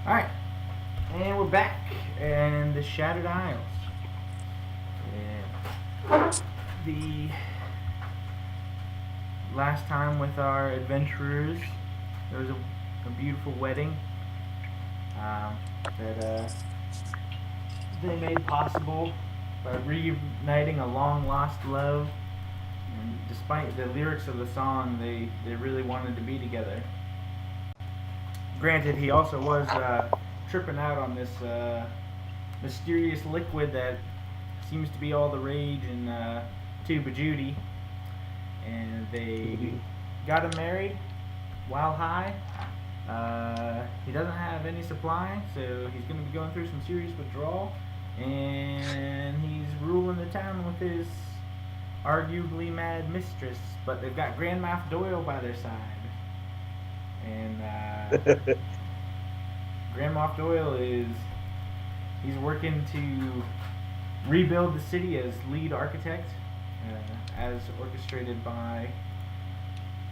Alright, and we're back in the Shattered Isles. And the last time with our adventurers, there was a beautiful wedding that they made possible by reuniting a long lost love. And despite the lyrics of the song, they really wanted to be together. Granted, he also was tripping out on this mysterious liquid that seems to be all the rage in Tuba Judy, and they got him married while high. He doesn't have any supply, so he's going to be going through some serious withdrawal, and he's ruling the town with his arguably mad mistress, but they've got Grand Moff Doyle by their side. And Grand Moff Doyle he's working to rebuild the city as lead architect, as orchestrated by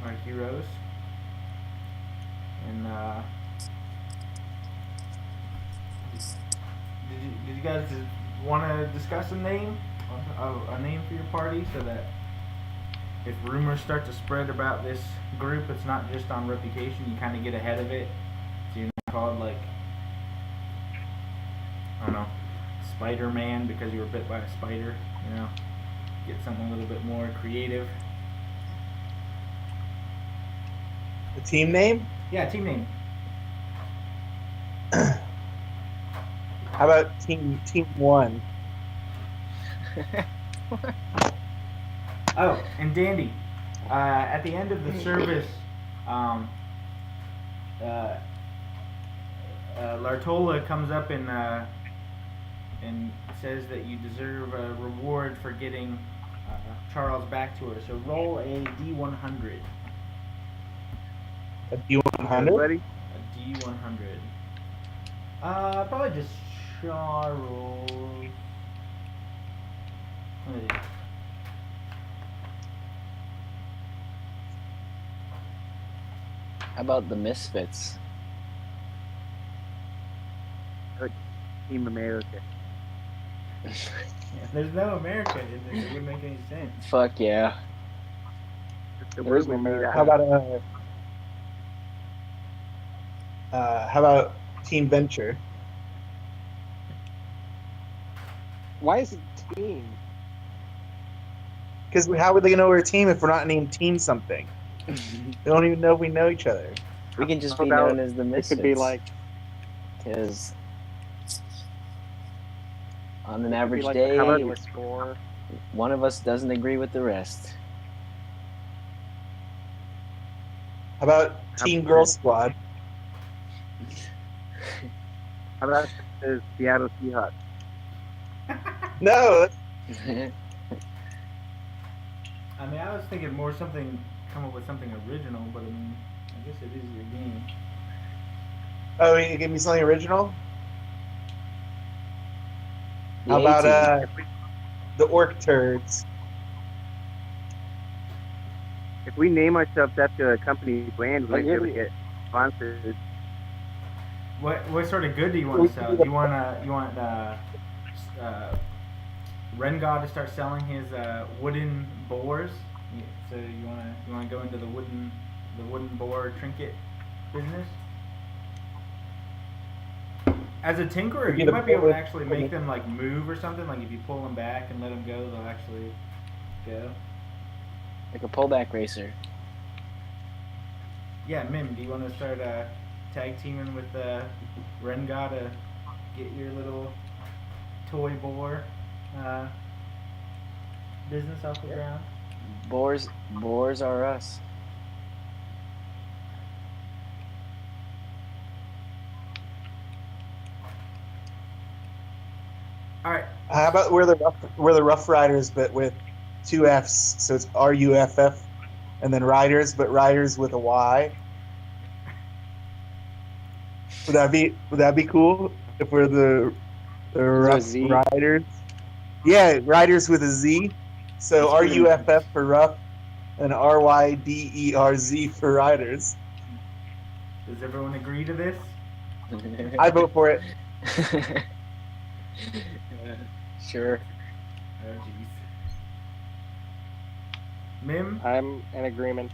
our heroes. And did you guys want to discuss a name for your party, so that if rumors start to spread about this group, it's not just on reputation, you kind of get ahead of it, so you're not called, like, I don't know, Spider-Man because you were bit by a spider, you know? Get something a little bit more creative. The team name? Yeah, team name. How about Team 1? Oh, and Dandy, at the end of the service, Lartola comes up and says that you deserve a reward for getting Charles back to her. So roll a D100. A D100? A D100. Probably just Charles. How about the Misfits? Team America. There's no America in there. It wouldn't make any sense. Fuck yeah. Where's America? How about Team Venture? Why is it team? Because how are they gonna know we're a team if we're not named Team something? They don't even know if we know each other. We can just be How about- known as the It Misfits. could be like Because on an it could be average like day, how about the score? one of us doesn't agree with the rest. How about Team Girl Squad? How about the Seattle Seahawks? No, I mean, I was thinking come up with something original, but I mean, I guess it is your game. oh, you give me something original? The How about A-Team. the Orc Turds? If we name ourselves after a company brand, we might be able to get sponsors. What sort of good do you want to sell? You want Rengod to start selling his wooden boars? So you want to go into the wooden boar trinket business? As a tinkerer, you might be able to actually make them like move or something. Like if you pull them back and let them go, they'll actually go. Like a pullback racer. Yeah, Mim, do you want to start tag teaming with Renga to get your little toy boar business off the ground? Boars are us. All right. How about we're the Rough Riders, but with 2 F's, so it's RUFF, and then Riders, but Riders with a Y. Would that be cool if we're the Rough Riders? Yeah, Riders with a Z. So RUFF for Rough, and RYDERZ for Riders. Does everyone agree to this? I vote for it. Sure. Oh jeez. Mim. I'm in agreement.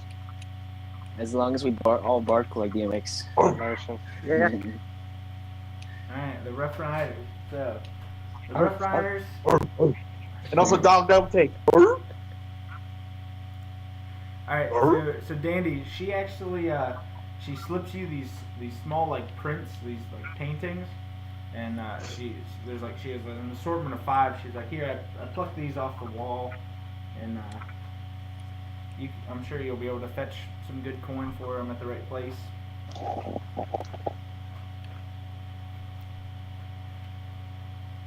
As long as we all bark like DMX. Motion. Yeah. All right, the Rough Riders. So the Rough Riders. And also dog double take. All right, so Dandy, she actually she slips you these small like prints, these like paintings, and she has an assortment of 5. She's like, here, I plucked these off the wall, and I'm sure you'll be able to fetch some good coin for them at the right place.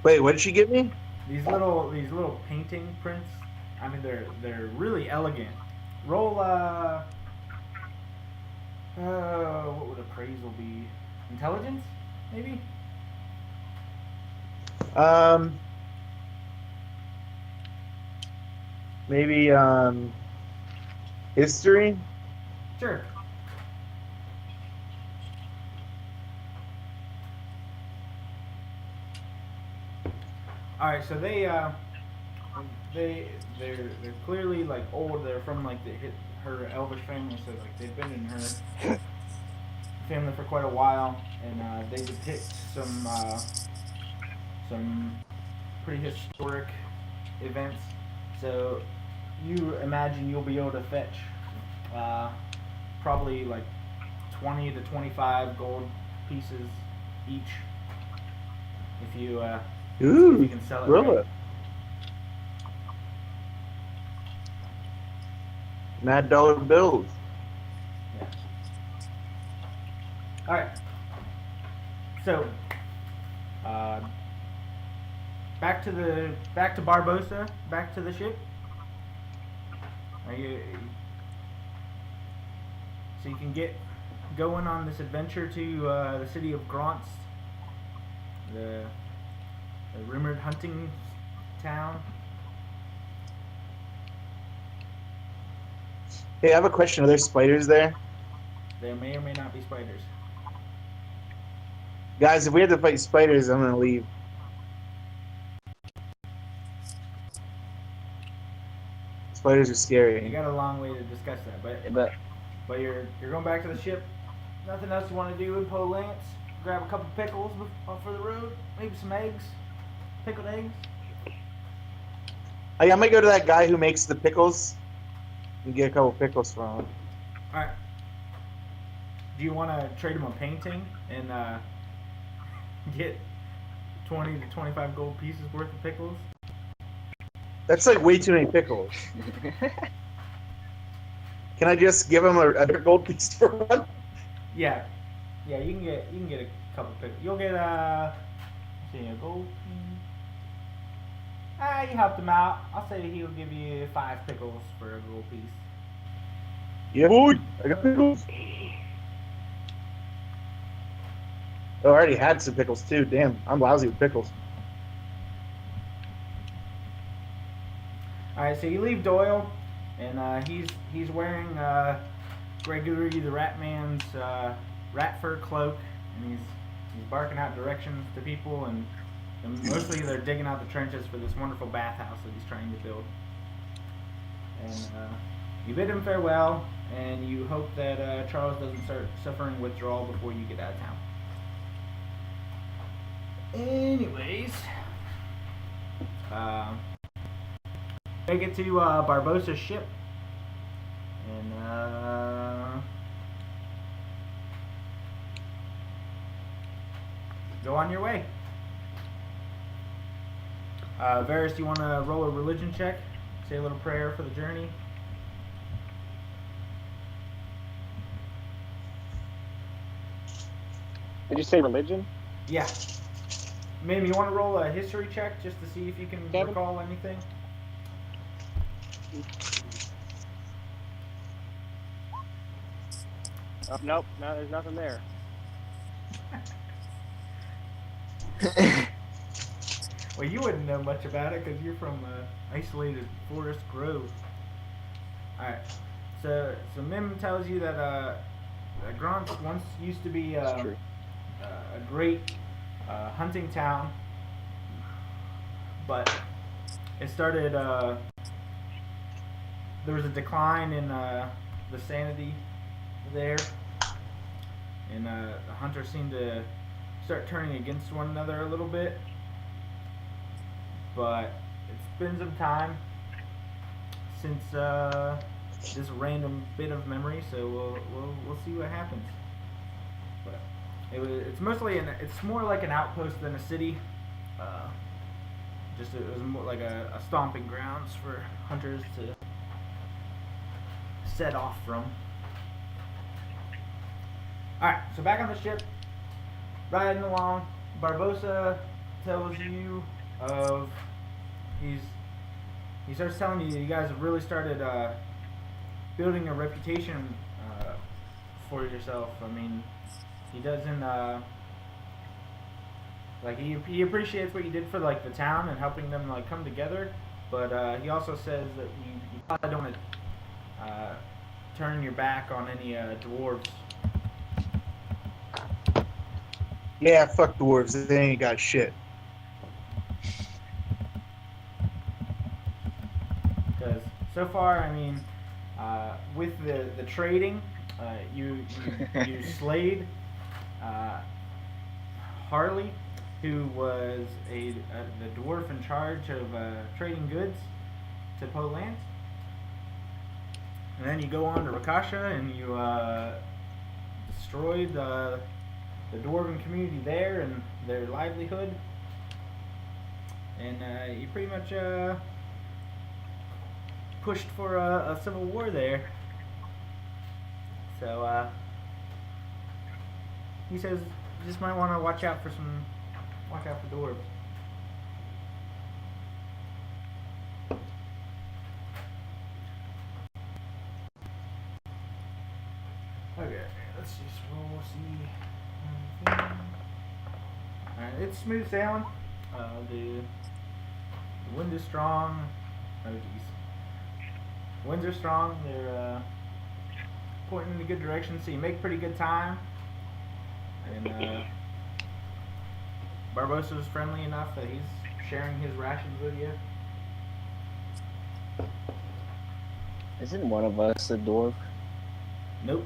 Wait, what did she give me? These little painting prints. I mean, they're really elegant. Roll what would appraisal be? Intelligence, maybe. Maybe history. Sure. Alright, so they're clearly like old. They're from like her elvish family, so like they've been in her family for quite a while, and they depict some pretty historic events. So you imagine you'll be able to fetch probably like 20 to 25 gold pieces each if you Ooh, can sell it. roll Right. it. $9 bills. Yeah. All right. So, back to Barbosa, back to the ship. So you can get going on this adventure to the city of Gronst, the rumored hunting town. Hey, I have a question. Are there spiders there? There may or may not be spiders. Guys, if we had to fight spiders, I'm gonna leave. Spiders are You scary. got a long way to discuss that, but you're going back to the ship. Nothing else you want to do in Po Lance? Grab a couple pickles off for the road. Maybe some eggs, pickled eggs. I might go to that guy who makes the pickles and get a couple pickles from him. All right. Do you want to trade him a painting and get 20 to 25 gold pieces worth of pickles? That's like way too many pickles. Can I just give him a gold piece for one? Yeah, you can get a couple pickles. You'll get a gold piece. You helped him out. I'll say he'll give you 5 pickles for a gold piece. Yeah, boy, I got pickles. Oh, I already had some pickles too. Damn, I'm lousy with pickles. All right, so you leave Doyle, and he's wearing Gregory the Rat Man's rat fur cloak, and he's barking out directions to people, and mostly they're digging out the trenches for this wonderful bathhouse that he's trying to build. And you bid him farewell, and you hope that Charles doesn't start suffering withdrawal before you get out of town. Anyways, make it to Barbosa's ship, and go on your way. Varys, you want to roll a religion check? Say a little prayer for the journey. Did you say religion? Yeah. Maybe you want to roll a history check just to see if you can Kevin? recall anything? Nope, no, there's nothing there. Well, you wouldn't know much about it because you're from isolated Forest Grove. Alright, so Mim tells you that Gronst once used to be That's true. a great hunting town, but it started. There was a decline in the sanity there, and the hunters seemed to start turning against one another a little bit. But it's been some time since this random bit of memory, so we'll see what happens. But it's mostly it's more like an outpost than a city. Just it was more like a stomping grounds for hunters to set off from. Alright, so back on the ship, riding along, Barbosa tells you of he starts telling you that you guys have really started building a reputation for yourself. I mean, he doesn't like he appreciates what you did for like the town and helping them like come together, but he also says that you probably don't want to turn your back on any dwarves. Yeah, fuck dwarves. They ain't got shit. Because so far, I mean, with the trading, you slayed Harley, who was the dwarf in charge of trading goods to Poland. And then you go on to Rakasha and you destroyed the dwarven community there and their livelihood. And you pretty much pushed for a civil war there. So he says you just might want to watch out for dwarves. Okay, let's just roll, see. Alright, it's smooth sailing. The wind is strong. Oh geez. Winds are strong. They're pointing in a good direction, so you make pretty good time. And Barbosa's friendly enough that he's sharing his rations with you. Isn't one of us a dwarf? Nope.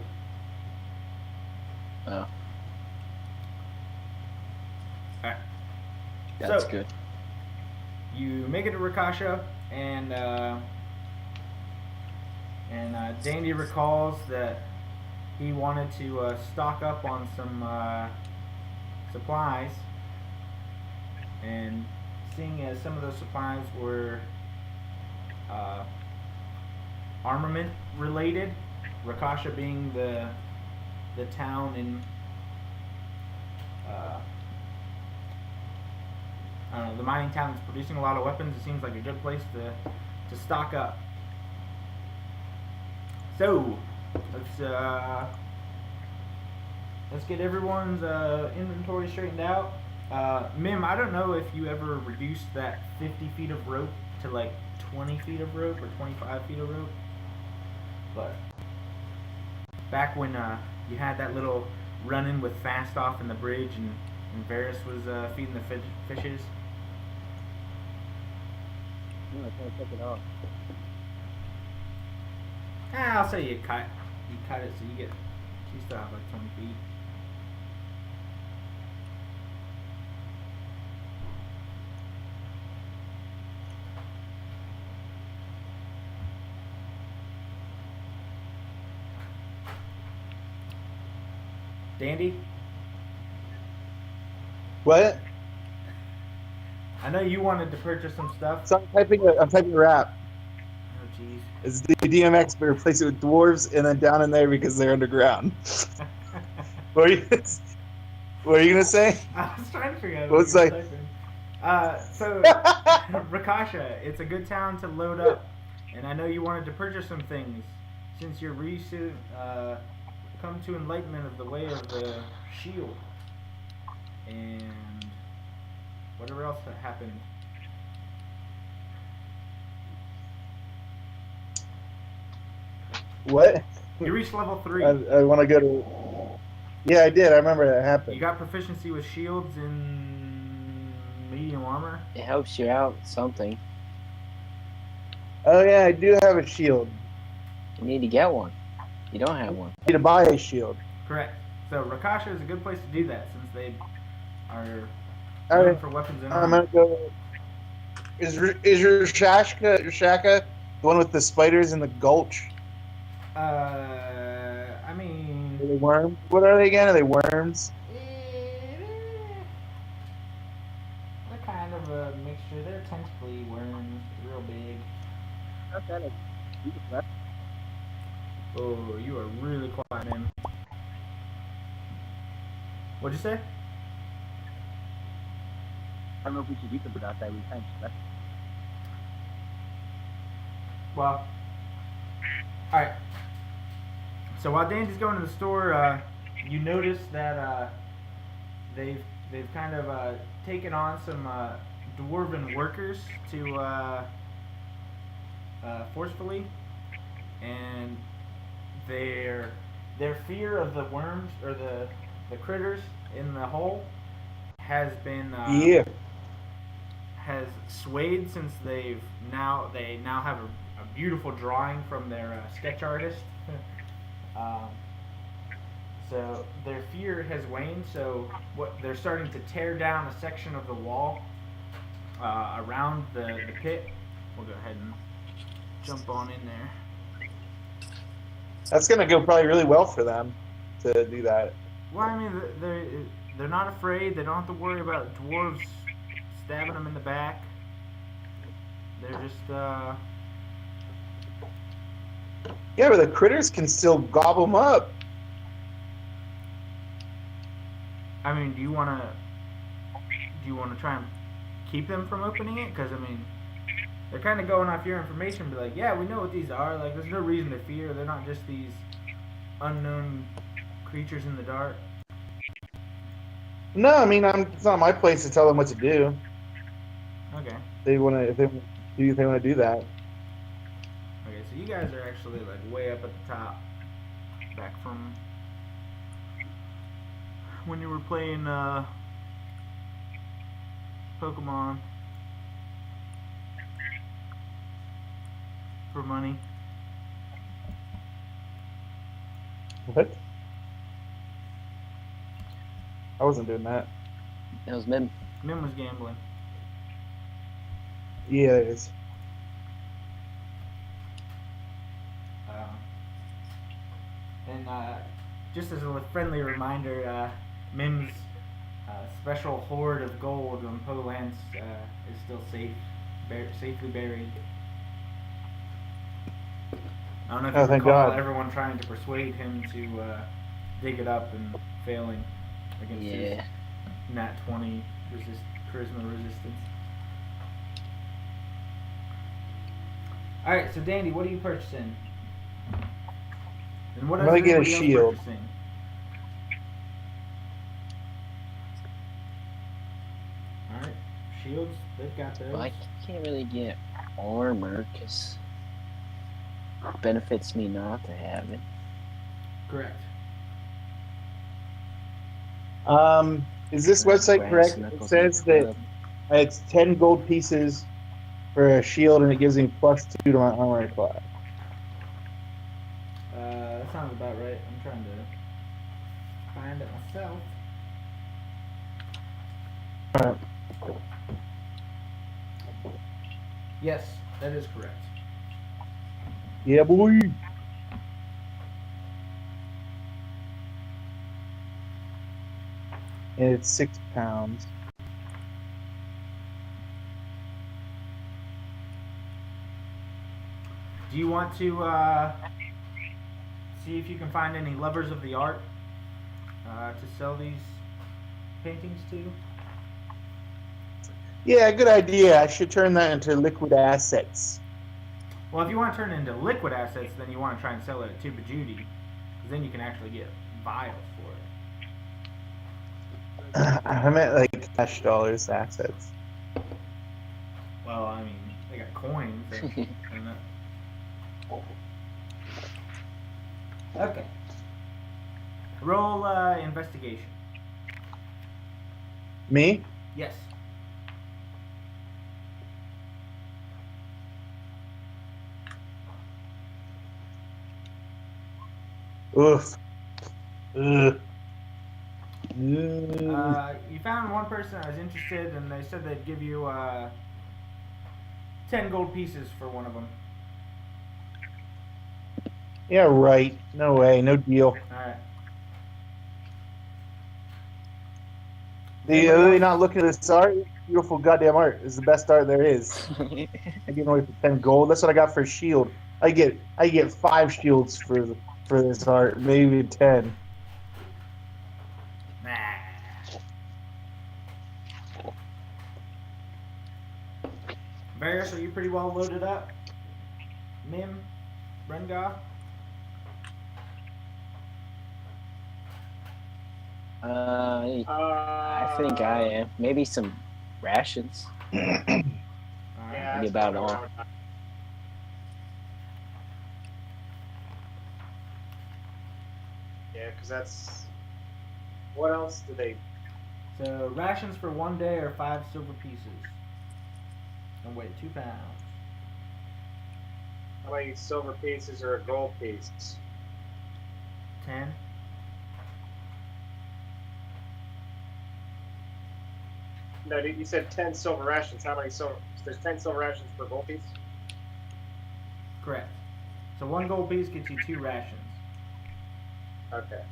Oh, Alright. that's So, good. You make it to Rakasha, and Dandy recalls that he wanted to stock up on some supplies, and seeing as some of those supplies were armament related, Rakasha being the town in I don't know, the mining town that's producing a lot of weapons, it seems like a good place to stock up. So let's get everyone's inventory straightened out. Mim, I don't know if you ever reduced that 50 feet of rope to like 20 feet of rope or 25 feet of rope, but back when you had that little run-in with Fast off in the bridge and Varys was feeding the fishes. No, I can't take it off. I'll say you cut it so you still have like 20 feet. Dandy, What? I know you wanted to purchase some stuff. So I'm typing rap. Oh jeez. It's the DMX, but replace it with dwarves and then down in there because they're underground. What are you gonna say? I was trying to figure out What's what you were like- typing. So Rakasha, it's a good town to load up, and I know you wanted to purchase some things since your recent come to enlightenment of the way of the shield and whatever else that happened. What? You reached level 3. I want to go to. Yeah, I did. I remember that You happened. got proficiency with shields in medium armor. It helps you out something. Oh yeah, I do have a shield. You need to get one. You don't have one. I need to buy a shield. Correct. So Rakasha is a good place to do that since they are All known right, for weapons and I'm armor. gonna go. Is your Shaka the one with the spiders in the gulch? I mean, Are they worms? What are they again? Are they worms? they're kind of a mixture. They're tentacly worms, real big. Okay. Oh, you are really quiet, man. What'd you say? I don't know if we should eat them without that. We kind of Well, all right. So while Dandy's going to the store, you notice that they've kind of taken on some dwarven workers to forcefully, and their fear of the worms or the critters in the hole has been Yeah. has swayed since they now have a beautiful drawing from their sketch artist. um, so their fear has waned. So what they're starting to tear down a section of the wall around the pit. We'll go ahead and jump on in there. That's gonna go probably really well for them to do that. Well, I mean, they're not afraid. They don't have to worry about dwarves stabbing them in the back. They're just Yeah, but the critters can still gobble them up. I mean, do you want to try and keep them from opening it? Because I mean, they're kind of going off your information. Be like, yeah, we know what these are. Like, there's no reason to fear. They're not just these unknown creatures in the dark. No, I mean, it's not my place to tell them what to do. Okay. If they want to do that. Okay, so you guys are actually like way up at the top, back from when you were playing Pokemon for money. What? I wasn't doing that. That was Mim. Mim was gambling. Yeah, it is. And just as a friendly reminder, Mim's special hoard of gold on Polance is still safely buried. I don't know if you thank recall God. everyone trying to persuade him to dig it up and failing against his Nat 20 charisma resistance. Alright, so Dandy, what are you purchasing? And what I'm else gonna is get a everybody else shield. purchasing? Alright, shields, they've got those. Well, I can't really get armor because it benefits me not to have it. Correct. Is this Brass website correct? It knuckles says and that club. it's 10 gold pieces for a shield, and it gives me +2 to my armor class. That sounds about right. I'm trying to find it myself. Alright. Yes, that is correct. Yeah, boy. And it's 6 pounds. Do you want to see if you can find any lovers of the art to sell these paintings to? Yeah, good idea. I should turn that into liquid assets. Well, if you want to turn it into liquid assets, then you want to try and sell it at Tuba Judy, because then you can actually get vials for it. I meant like cash dollars assets. Well, I mean, they got coins. And okay. Roll investigation. Me? Yes. Oof. Ugh. You found one person that was interested, and they said they'd give you 10 gold pieces for one of them. Yeah, right. No way. No deal. Alright. Are they not looking at this art? Beautiful goddamn art. It's the best art there is. I get away for 10 gold. That's what I got for a shield. I get 5 shields for this art, maybe 10. Nah. Varys, are you pretty well loaded up? Mim? Rengar? I think I am. Maybe some rations. Alright. Yeah, Maybe that's about all. around. Yeah, because that's. What else do they? So, rations for 1 day are 5 silver pieces. And weigh 2 pounds. How many silver pieces or a gold piece? 10. No, you said 10 silver rations. How many silver? There's 10 silver rations per gold piece. Correct. So 1 gold piece gets you 2 rations. Okay.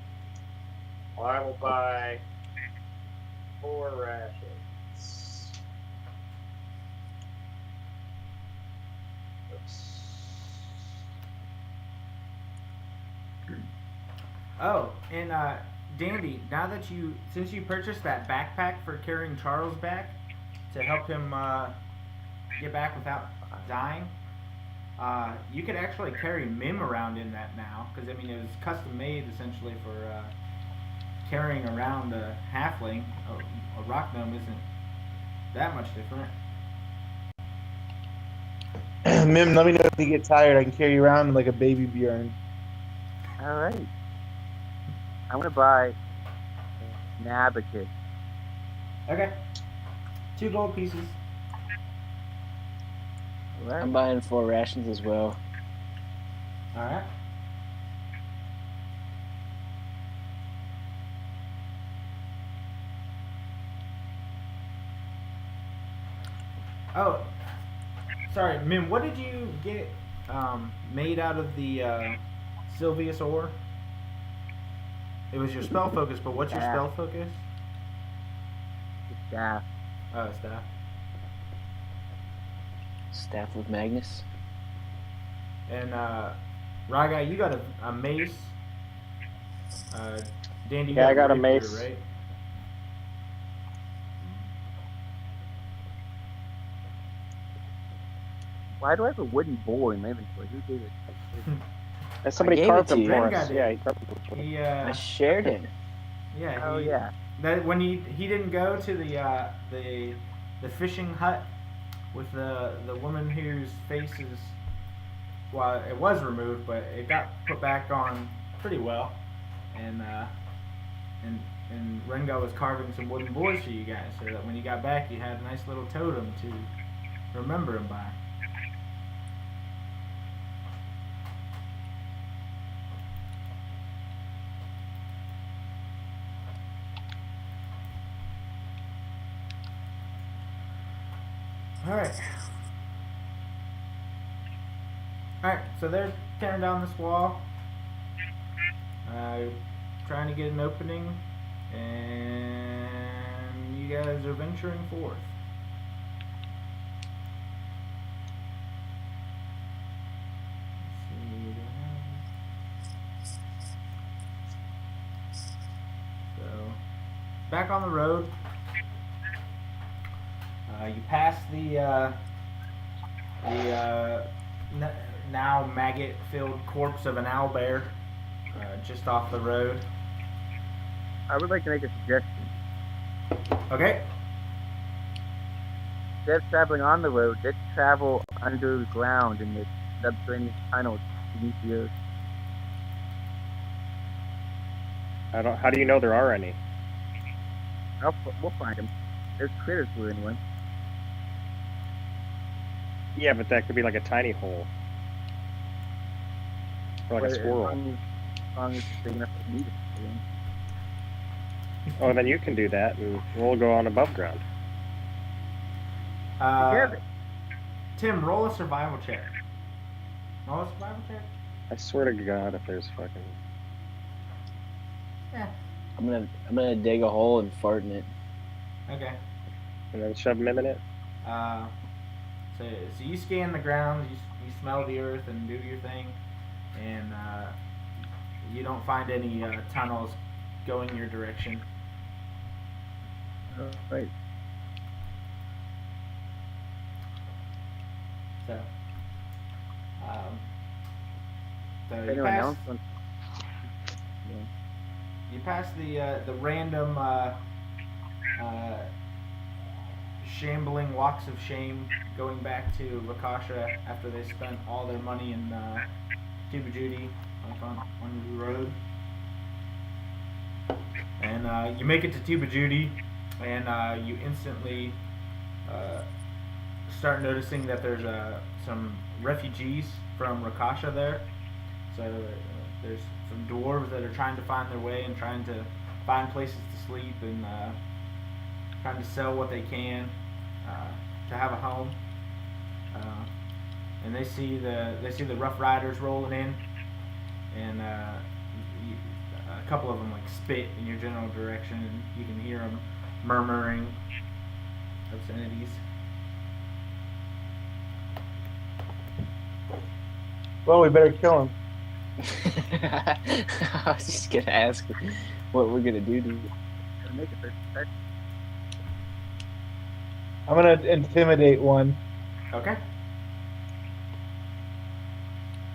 Well, I will buy 4 rations. Oops. Oh, and Dandy, now that since you purchased that backpack for carrying Charles back to help him get back without dying, you could actually carry Mim around in that now, because I mean it was custom made essentially for carrying around a halfling. A rock gnome isn't that much different. Mim, let me know if you get tired. I can carry you around like a baby Bjorn. All right. I'm gonna buy an abacus. Okay. 2 gold pieces. All right. I'm buying 4 rations as well. Alright. Oh, sorry, Mim, what did you get made out of the Sylvius ore? It was your spell focus, but what's your Staff. spell focus? The staff. Oh, staff. Staff with Magnus. And Raga, you got a mace. Dandy, you Yeah, I got a rapier, mace. right? Why do I have a wooden bowl in my inventory? Who gave it? And somebody gave carved it to them you. for Ren got us. it. Yeah, he carved them for us. He I shared it. yeah. Oh he, yeah. That when he didn't go to the fishing hut with the woman whose face is, well, it was removed, but it got put back on pretty well, and Rengo was carving some wooden boards for you guys, so that when you got back, you had a nice little totem to remember him by. Alright. Alright, so they're tearing down this wall. Trying to get an opening. And you guys are venturing forth. Let's see what we have. So, back on the road. You pass the now maggot-filled corpse of an owlbear just off the road. I would like to make a suggestion. Okay. Instead of traveling on the road, let's travel underground in the subterranean tunnels beneath the earth. I don't. How do you know there are any? We'll find them. There's critters blue anyway. Yeah, but that could be like a tiny hole. Or like a squirrel. As long as it's big enough to need it. Oh, then you can do that, and we'll go on above ground. Tim, roll a survival check. Roll a survival check? I swear to God, if there's fucking. Yeah. I'm gonna dig a hole and fart in it. Okay. And then shove them in it. So you scan the ground, you smell the earth and do your thing, and you don't find any tunnels going your direction. Right. So, you pass the random shambling walks of shame going back to Rakasha after they spent all their money in Tuba Judy on the road. And you make it to Tuba Judy, and you instantly start noticing that there's some refugees from Rakasha there. So there's some dwarves that are trying to find their way and trying to find places to sleep and trying to sell what they can to have a home. And they see the Ruff Ryders rolling in, and a couple of them like spit in your general direction, and you can hear them murmuring obscenities. Well, we better kill him. I was just gonna ask what we're gonna do to Make it first. I'm gonna intimidate one. Okay.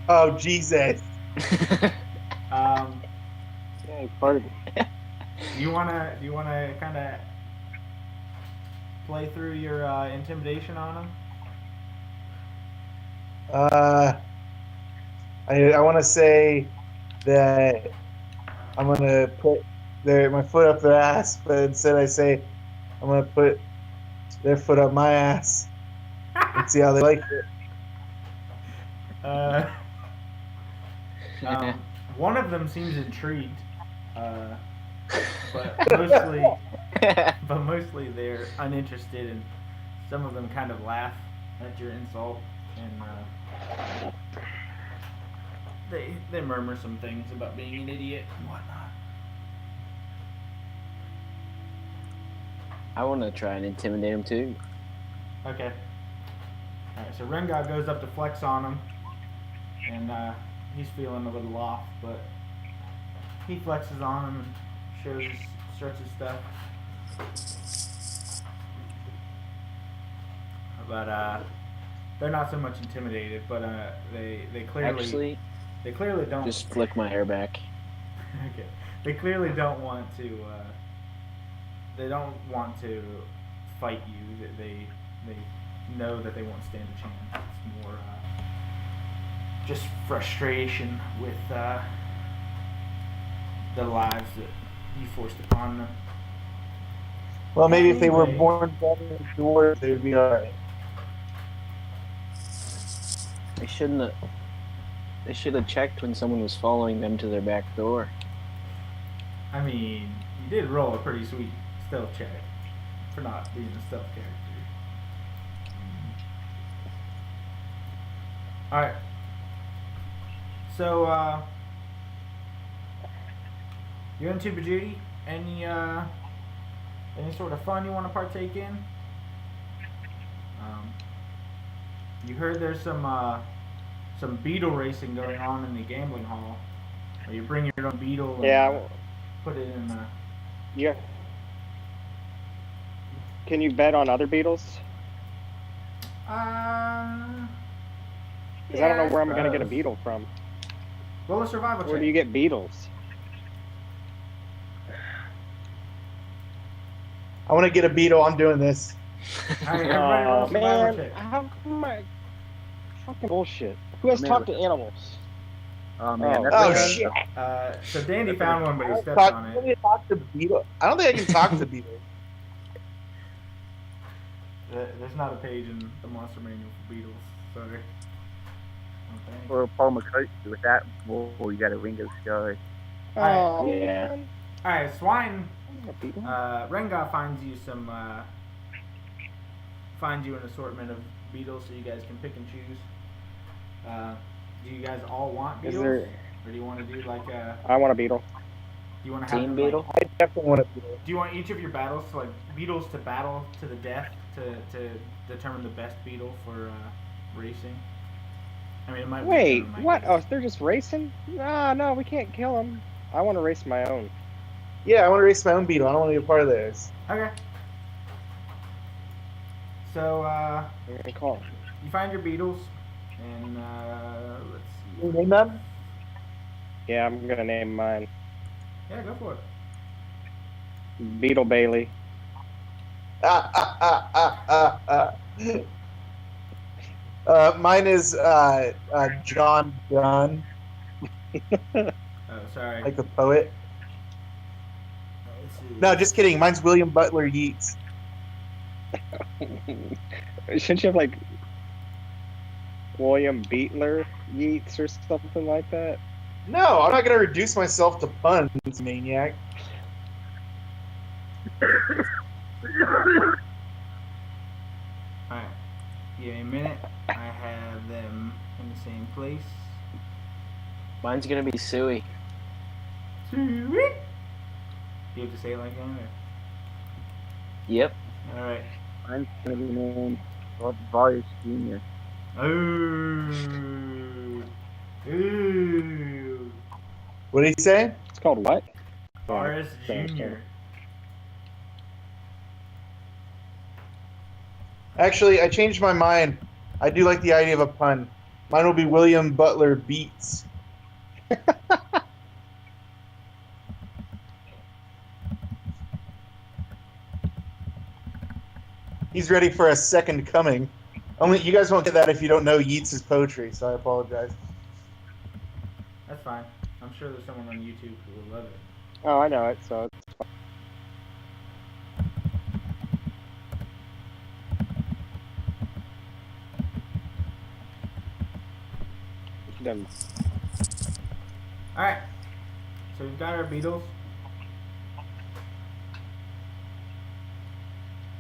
Oh Jesus! Yeah, part of it. Do you wanna kind of play through your intimidation on them? I want to say that I'm gonna put my foot up their ass, but instead I say I'm gonna put their foot up my ass and see how they like it. One of them seems intrigued, but mostly they're uninterested, and some of them kind of laugh at your insult, and they murmur some things about being an idiot and whatnot. I want to try and intimidate him too. Okay. Alright, so Rengar goes up to flex on him, and he's feeling a little off, but he flexes on him and starts his stuff. But they're not so much intimidated, but they clearly don't Just flick my hair back. Okay. They clearly don't want to. They don't want to fight you. They know that they won't stand a chance. It's more just frustration with the lives that you forced upon them. Well, maybe if they were Anyway. born better dwarves, they would be alright. They shouldn't have checked when someone was following them to their back door. I mean, you did roll a pretty sweet stealth check for not being a stealth character. Alright. So, you're in Tuba Judy. Any sort of fun you want to partake in? You heard there's some beetle racing going on in the gambling hall. Where you bring your own beetle and Yeah. put it in the... Yeah. Can you bet on other beetles? Because I don't know where I'm gonna get a beetle from. Roll a survival check. Where do you get beetles? I want to get a beetle. I'm doing this. Alright, everybody roll a Oh survival man, check. how come I fucking bullshit? Who has Man, talked to animals? Oh man, Oh, that's Oh like a- shit! So Dandy found one, but he stepped Talk, on let it. me talk to Beetle. I don't think I can talk to Beetle. There's not a page in the monster manual for beetles. Sorry. Okay. for Paul McCartney with that. Whoa, you got a Ringo Starr. Oh, Yeah. man. All right, Swine. A beetle? Renga finds you an assortment of beetles, so you guys can pick and choose. Do you guys all want Is beetles, there- or do you want to do like a? I want a beetle. Do you want to have Team them, beetle? Like, I definitely want to Beetle. do you want each of your battles to beetles to battle to the death to determine the best beetle for racing? I mean, it might. Wait, it might what? get- Oh, they're just racing? No, we can't kill them. I want to race my own. Yeah, I want to race my own Beetle. I don't want to be a part of theirs. Okay. So I'm gonna call. you find your beetles, and let's Can see. you name them? Yeah, I'm gonna name mine Yeah, go for it. Beetle Bailey. Mine is John Donne, Oh, sorry. like the poet. Let's see. No, just kidding. Mine's William Butler Yeats. Shouldn't you have like William Beetler Yeats or something like that? No, I'm not going to reduce myself to puns, maniac. Alright. Give me a minute. I have them in the same place. Mine's gonna be Suey. Do you have to say it like that? Yep. Alright. Mine's gonna be named Vargas Jr. Ooh. Ooh. What did he say? It's called what? Boris Yeah, Jr. Actually, I changed my mind. I do like the idea of a pun. Mine will be William Butler Beats. He's ready for a second coming. Only you guys won't get that if you don't know Yeats' poetry, so I apologize. That's fine. I'm sure there's someone on YouTube who will love it. Oh, I know it. So it's fine. Done. Alright. So we've got our beetles.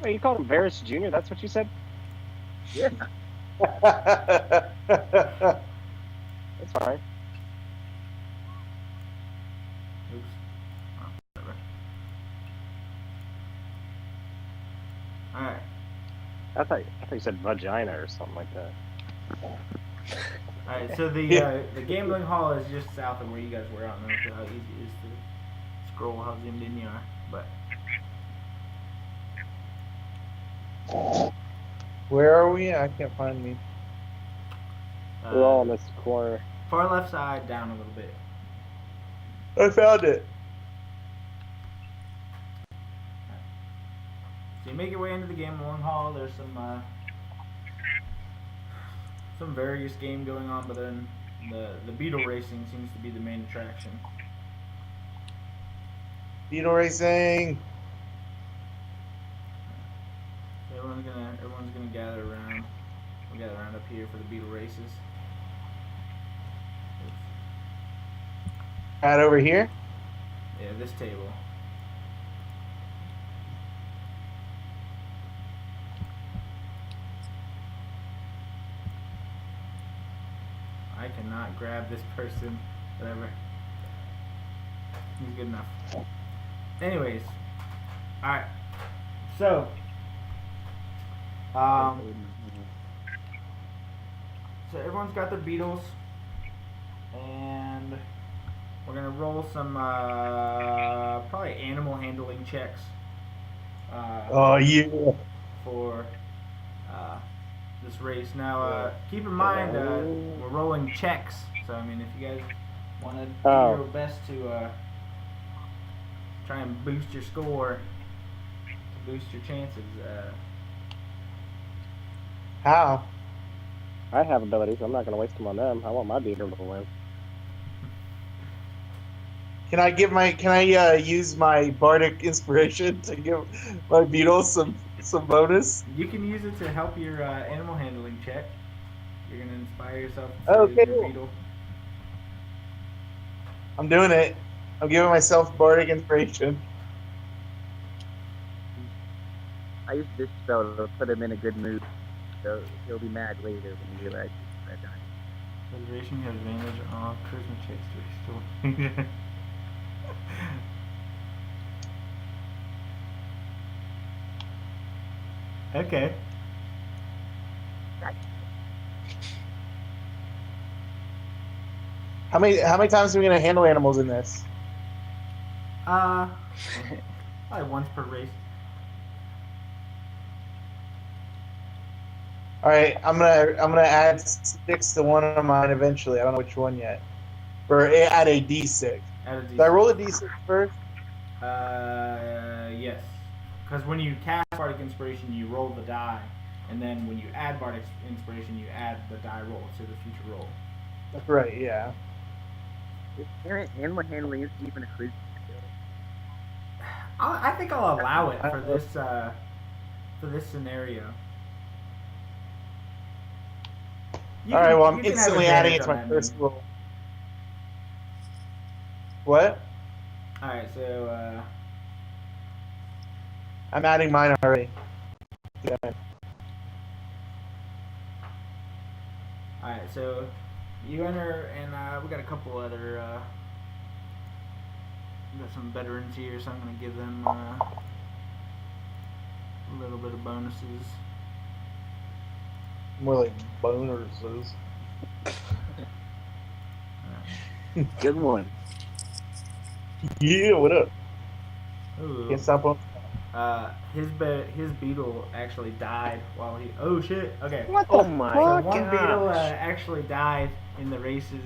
Wait, you called him Varus Jr.? That's what you said? Yeah. That's fine. Oops. Oh, whatever. Alright. I thought you said vagina or something like that. Alright, so the gambling hall is just south of where you guys were. I don't know how easy it is to scroll how zoomed in you are, but Where are we? I can't find me. We're all in this corner. far left side, down a little bit. I found it. So you make your way into the gambling hall. There's some various game going on, but then the beetle racing seems to be the main attraction. Beetle racing. So everyone's gonna gather around. We'll gather around up here for the beetle races. Oops. Right over here. Yeah, this table. I cannot grab this person. Whatever. He's good enough. Anyways. Alright. So. So everyone's got their beetles. And we're gonna roll some probably animal handling checks. Oh, yeah. For this race. Now, keep in mind, we're rolling checks, so I mean, if you guys want to do your best to try and boost your score, to boost your chances. How? I have abilities. I'm not going to waste them on them. I want my beetle to win. Can I use my bardic inspiration to give my beetle some bonus? You can use it to help your animal handling check. You're gonna inspire yourself to Okay. your beetle. I'm doing it. I'm giving myself bardic inspiration. I used this spell to put him in a good mood, so he'll be mad later when he realizes that time. Preservation, you have advantage on charisma checks to restore. Okay. How many times are we gonna handle animals in this? Probably once per race. All right, I'm gonna add 6 to one of mine eventually. I don't know which one yet. Or add a D6. Add a Did I D6. roll a D6 first? Yes. Because when you cast Bardic Inspiration, you roll the die, and then when you add Bardic Inspiration, you add the die roll to the future roll. That's right. Yeah. Animal handling isn't even a charisma skill. I think I'll allow it for this scenario. All right. Well, I'm you can have instantly adding it advantage to on my that, first maybe. roll. What? All right, so I'm adding mine already. Yeah. all right, so you enter, and we got a couple other. We got some veterans here, so I'm gonna give them a little bit of bonuses. More like boners. Good one. Yeah. What up? Ooh. Can't stop on. His beetle actually died while he. Oh shit! Okay. What the Oh my So fuck? one beetle gosh. actually died in the races,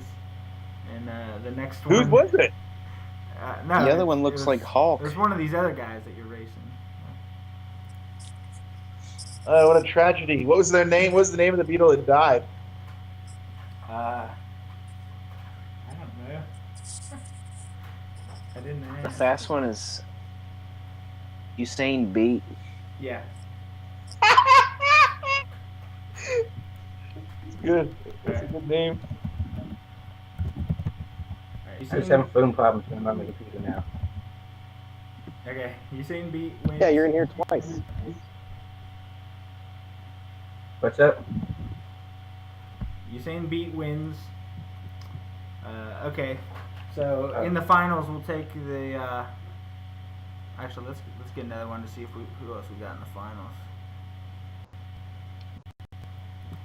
and the next Whose one. was it? No, The other one it looks was- like Hulk. It was one of these other guys that you're racing. What a tragedy. What was their name? What was the name of the beetle that died? I don't know. I didn't ask. The fast one is Usain Beat. Yeah. It's good. It's a good name. Alright, I'm just having phone problems on my computer now. Okay, Usain Beat wins. Yeah, you're in here twice. What's up? Usain Beat wins. Okay, so in the finals we'll take the. Actually, let's get another one to see if who else we got in the finals.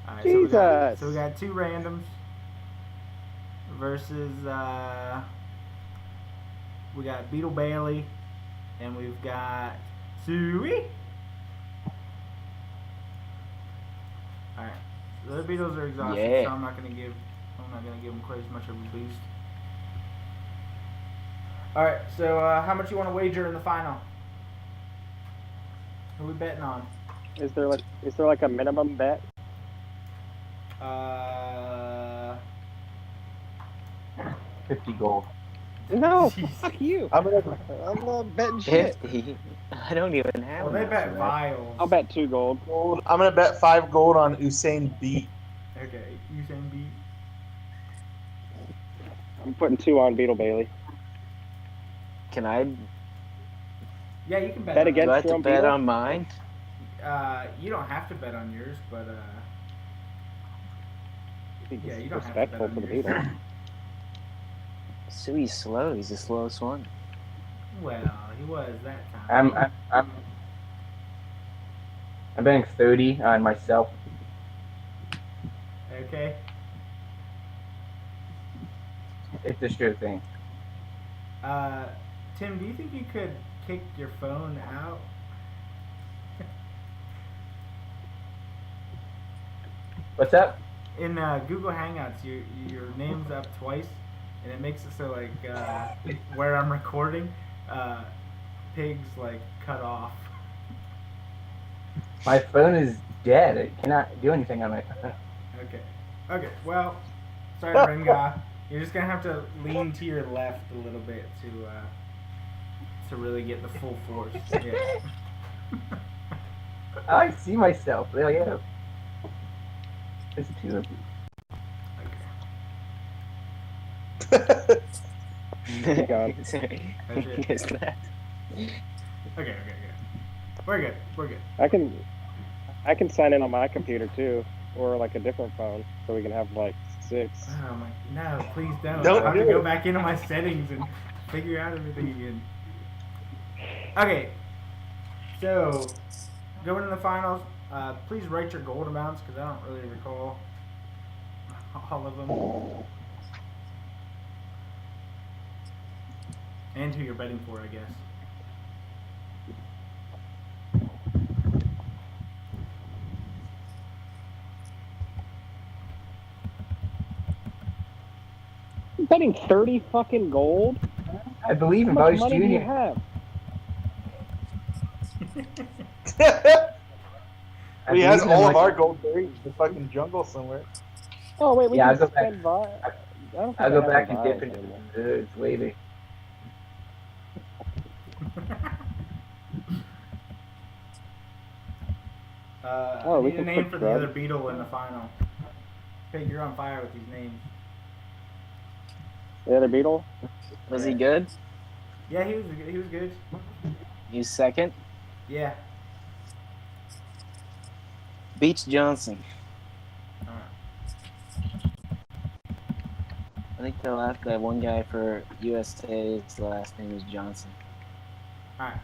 Alright, Jesus. so we got two randoms versus we got Beetle Bailey and we've got Suey. Alright. So the other Beetles are exhausted, Yeah. so I'm not gonna give them quite as much of a boost. Alright, so how much you wanna wager in the final? Who are we betting on? Is there like a minimum bet? 50 gold. No, Jeez. fuck you. I'm gonna I'm not betting shit. 50. I don't even have Well, they enough bet for that. vials. I'll bet 2 gold. gold. I'm gonna bet 5 gold on Usain Beat. Okay, Usain Beat. I'm putting 2 on Beetle Bailey. Can I Yeah, you can bet. Bet on against do I have your to own bet Beetle? on mine? You don't have to bet on yours, but I think yeah, it's you don't have to bet respectful on for the yours. Beetle. Suey's slow. He's the slowest one. Well, he was that time. I'm betting 30 on myself. Okay. It's a sure thing. Tim, do you think you could kick your phone out? What's up? In Google Hangouts, your name's up twice, and it makes it so like where I'm recording, pigs like cut off. My phone is dead. It cannot do anything on my phone. Okay. Okay. Well, sorry, Renga. You're just gonna have to lean to your left a little bit to really get the full force. Yeah. I see myself. There I am. There's two of you. Keep going. Sorry. That's it. Guess that. Okay. We're good. I can sign in on my computer too, or like a different phone, so we can have like 6. Oh my, no, please don't. Don't I have to do go it. back into my settings and figure out everything again. Okay, so going to the finals. Please write your gold amounts because I don't really recall all of them, and who you're betting for, I guess. I'm betting 30 fucking gold. I believe How in much Boris money do you Jr. have? He has believe in all him of like- our gold buried in the fucking jungle somewhere. Oh wait, we Yeah, can I'll go back. spend vi- I don't think I'll I go have back the and dip vials into anymore. the goods later. Oh, I we need a can name put for the drugs. other beetle in the final. Hey, you're on fire with these names. The other beetle? Was he good? Yeah, he was good. He's second. Yeah. Beats Johnson. I think that one guy for USA's last name is Johnson. All right.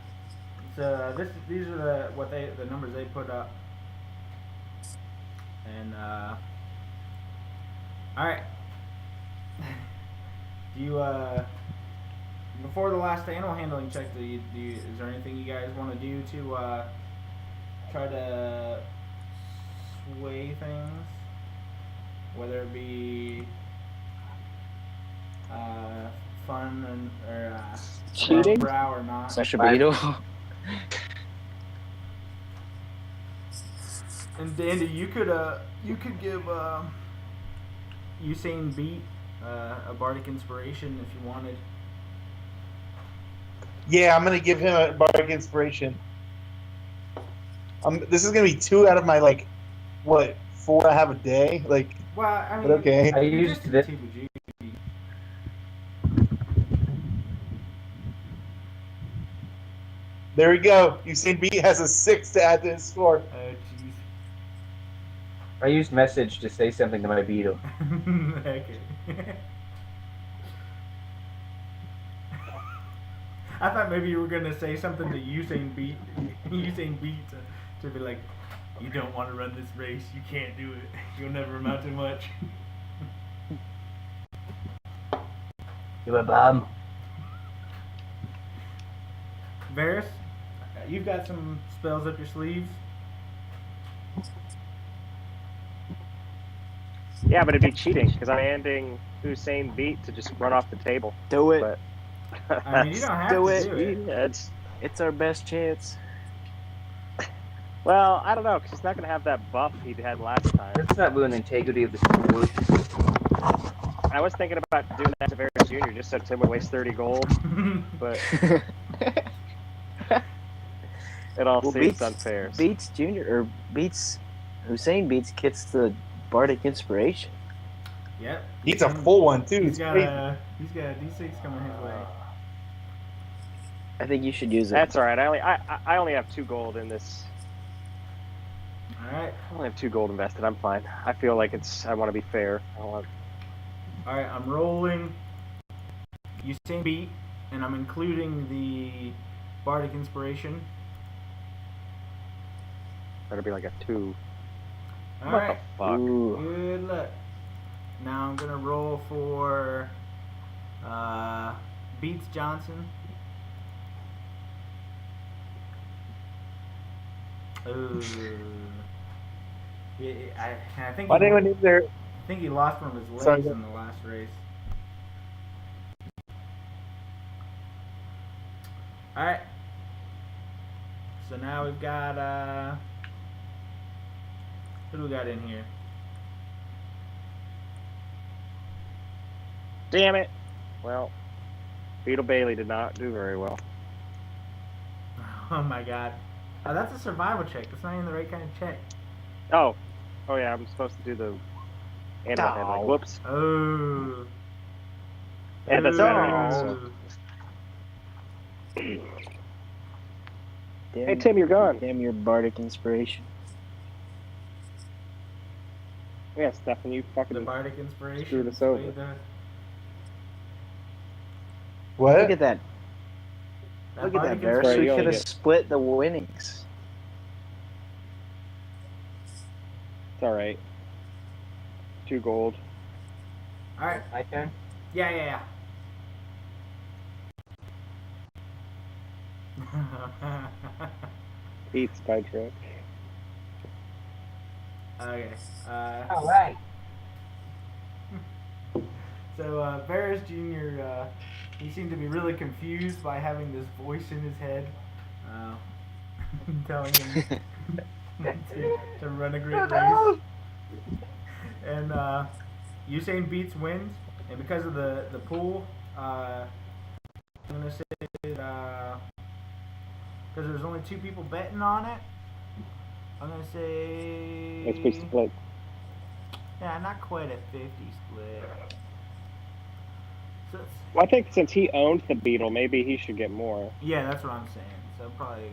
So these are the numbers they put up, and all right. Do you before the last animal handling check? Is there anything you guys want to do to try to sway things, whether it be fun or Cheating? brow or not? Such a beetle. And Dandy, you could give Usain Beat a bardic inspiration if you wanted. Yeah, I'm gonna give him a bardic inspiration. This is gonna be 2 out of my 4 I have a day. Well, I mean, But okay. I you used just did this. two Vegeta. There we go. Usain B has a 6 to add to his score. Oh jeez. I used message to say something to my beetle. Okay. I thought maybe you were gonna say something to Usain Beat to be like, you don't want to run this race. You can't do it. You'll never amount to much. You a bum. Varys, you've got some spells up your sleeves. Yeah, but it'd be cheating because I'm ending Usain Beat to just run off the table. Do it. But I mean, you don't have Do to it. do it. Yeah, It's our best chance. well, I don't know because he's not gonna have that buff he had last time. That's not ruin the integrity of the sport. I was thinking about doing that to Varys Jr. just so Tim would waste 30 gold, but it all Well, seems unfair. Beats Junior or Beats Hussein Beats gets the bardic inspiration. Yep. He's a full one too. He's It's got crazy. a D6 coming his way. I think you should use it. That's all right. I only have 2 gold in this. All right. I only have 2 gold invested. I'm fine. I feel like I want to be fair. All right. I'm rolling Usain Beat, and I'm including the bardic inspiration. Better be like a 2. All What right. the fuck? Ooh. Good luck. Now I'm gonna roll for Beats Johnson. Ooh. Yeah, I think Why did anyone need their? I think he lost one of his legs Sorry. in the last race. All right. So now we've got who do we got in here? Damn it. Well, Beetle Bailey did not do very well. Oh my god. That's a survival check. That's not even the right kind of check. Oh. Oh yeah, I'm supposed to do the animal handling. Whoops. Oh. And that's veteran, Ooh. Hey Tim, you're gone. Damn your bardic inspiration. Yeah, Stefan, you fucking The bardic inspiration. screwed us over. What? Look at that. Look at that, bardic Varus. We inspiration. could have split the winnings. It's alright. 2 gold. Alright. My turn. Yeah. Beats by trick. Okay. All right. So, Varus Jr., he seemed to be really confused by having this voice in his head telling him to run a great race. And Usain beats wins, and because of the pool, I'm going to say that because there's only 2 people betting on it, I'm going to say... Let's be split. Yeah, not quite a 50 split. So Well, I think since he owns the Beetle, maybe he should get more. yeah, that's what I'm saying. So probably...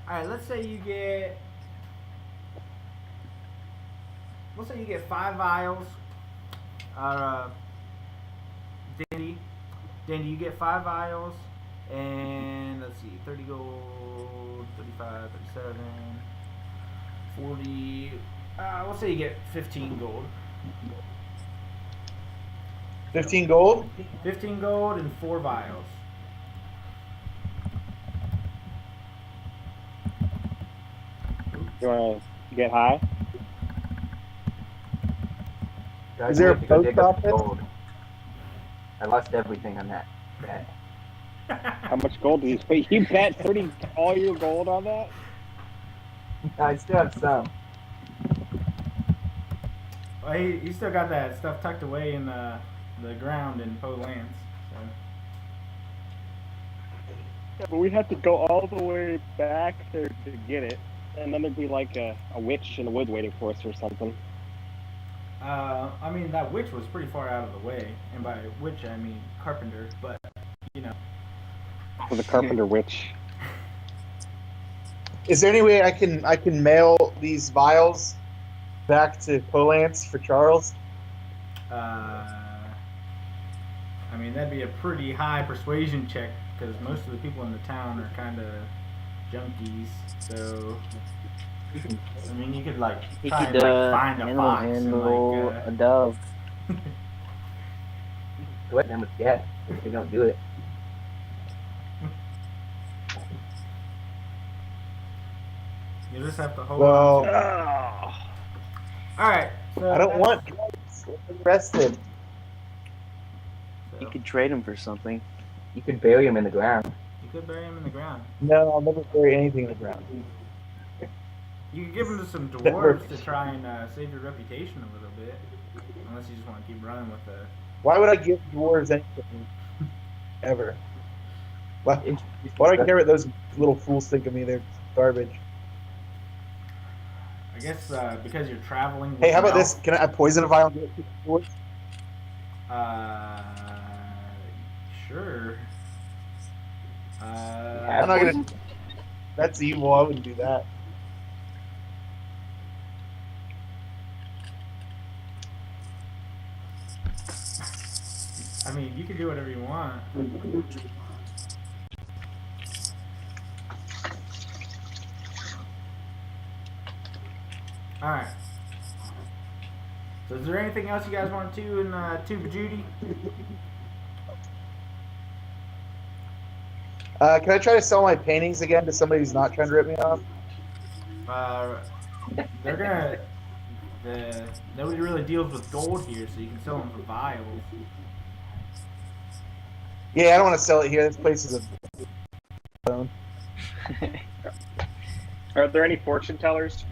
Alright, let's say you get... Let's say you get 5 vials. Dandy, you get 5 vials. And let's see, 30 gold, 35, 37, 40. Let's say you get 15 gold. 15 gold? 15 gold and 4 vials. You want to get high? Guys, Is there I a have to go dig post up the office? gold. I lost everything on that bet. How much gold did you wait? You bet 30 all your gold on that? I still have some. Well, he still got that stuff tucked away in the ground in Poe Lance. So. Yeah, but we have to go all the way back there to get it. And then there'd be like a witch in the woods waiting for us or something. I mean, that witch was pretty far out of the way. And by witch, I mean carpenter. But, you know. For the carpenter witch. Is there any way I can mail these vials back to Polance for Charles? I mean, that'd be a pretty high persuasion check because most of the people in the town are kind of junkies. So, I mean, you could like He try could and like find a animal fox and handle like. a dove. Threaten them with death if they don't do it. You just have to hold Well, on. To all right. So I don't that's- want drugs. I'm arrested. So, You could trade him for something. You could bury them in the ground. you could bury him in the ground. No, I'll never bury anything in the ground. You could give him to some dwarves to try and save your reputation a little bit, unless you just want to keep running with the. Why would I give dwarves anything? Ever. Why do I care what those little fools think of me? They're garbage. I guess because you're traveling. With Hey, how about an this? Can I poison a vial and give it to the dwarves? elf. Sure. I'm not gonna. That's evil. I wouldn't do that. I mean, you can do whatever you want. Alright. So is there anything else you guys want to do in Tuba Judy? Can I try to sell my paintings again to somebody who's not trying to rip me off? They're gonna... nobody really deals with gold here, so you can sell them for vials. Yeah, I don't want to sell it here. This place is a zone. Are there any fortune tellers?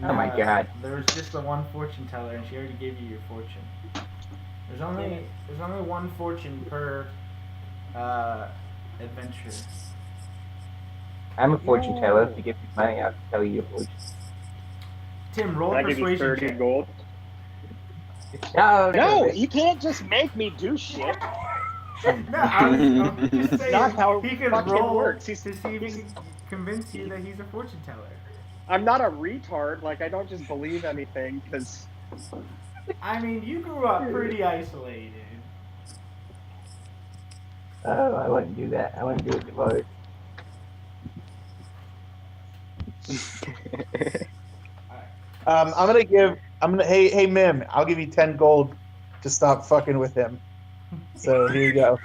Oh my God. There was just the one fortune teller, and she already gave you your fortune. There's only one fortune per adventure. I'm a fortune teller. If you give me money, I'll tell you your fortune. Tim, roll Can a I give you persuasion 30 check. gold? No, No, you can't just make me do shit. No, I'm just saying Not how he can fucking roll works. to see if he can convince you that he's a fortune teller. I'm not a retard. Like, I don't just believe anything because I mean, you grew up pretty isolated. Oh, I wouldn't do that. I wouldn't do it, Lord. Hey Mim, I'll give you 10 gold to stop fucking with him. So here you go.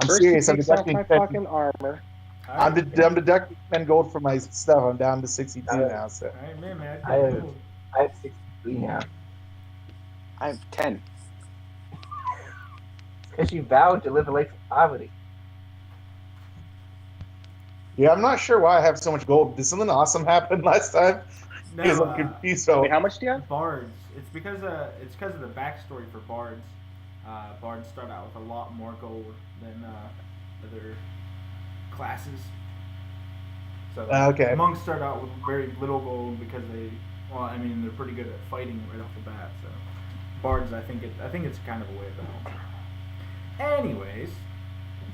I'm first serious. he I'm takes off deducting my 10, fucking armor. I'm deducting 10 gold from my stuff. I'm down to 62 now. So Alright, man, add I have- gold. I have 63 now. I have 10. Because you vowed to live a life of poverty. yeah, I'm not sure why I have so much gold. Did something awesome happen last time? No, Because I'm confused. So Wait, how much do you have? bards. It's because of the backstory for bards. Bards start out with a lot more gold than other classes. So Okay. monks start out with very little gold because they're pretty good at fighting right off the bat. So bards, I think it's kind of a way about. Anyways,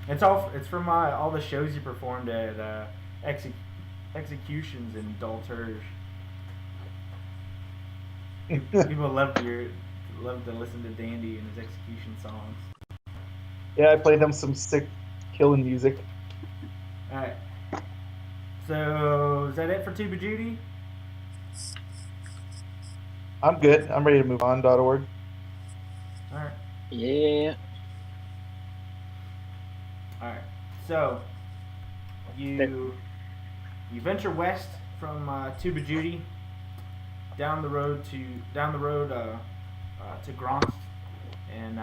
it's from all the shows you performed at executions in Dalturge. People love to listen to Dandy and his execution songs. yeah, I played them some sick killing music. All right. So is that it for Tuba Judy? I'm good. I'm ready to move on. .org. All right. Yeah. All right. So you venture west from Tuba Judy down the road to Gronst, and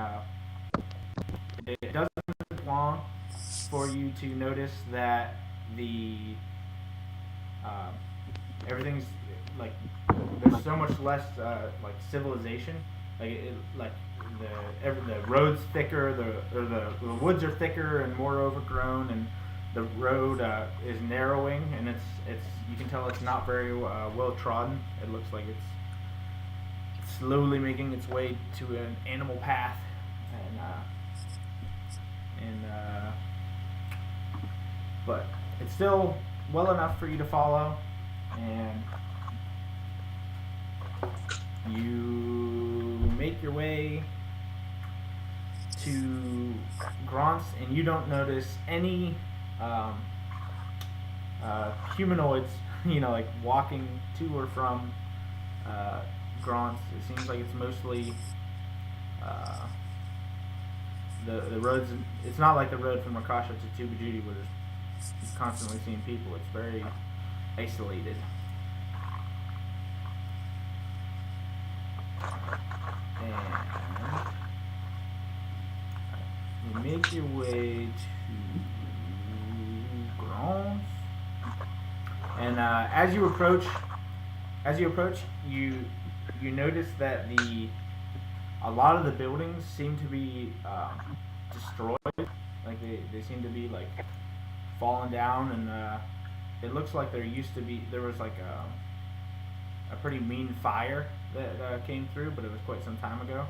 it doesn't take long for you to notice that the everything's like there's so much less like civilization. The road's thicker, the woods are thicker and more overgrown, and the road is narrowing, and it's you can tell it's not very well trodden. It looks like it's slowly making its way to an animal path, but it's still well enough for you to follow, and you make your way to Gronst, and you don't notice any humanoids, like walking to or from Gronst. It seems like it's mostly the roads. It's not like the road from Rakasha to Tuba Judy where there's constantly seeing people. It's very isolated. And you make your way to Gronst, and as you approach, you notice that a lot of the buildings seem to be destroyed. Like they seem to be like fallen down, and it looks like there was like a pretty mean fire that came through, but it was quite some time ago.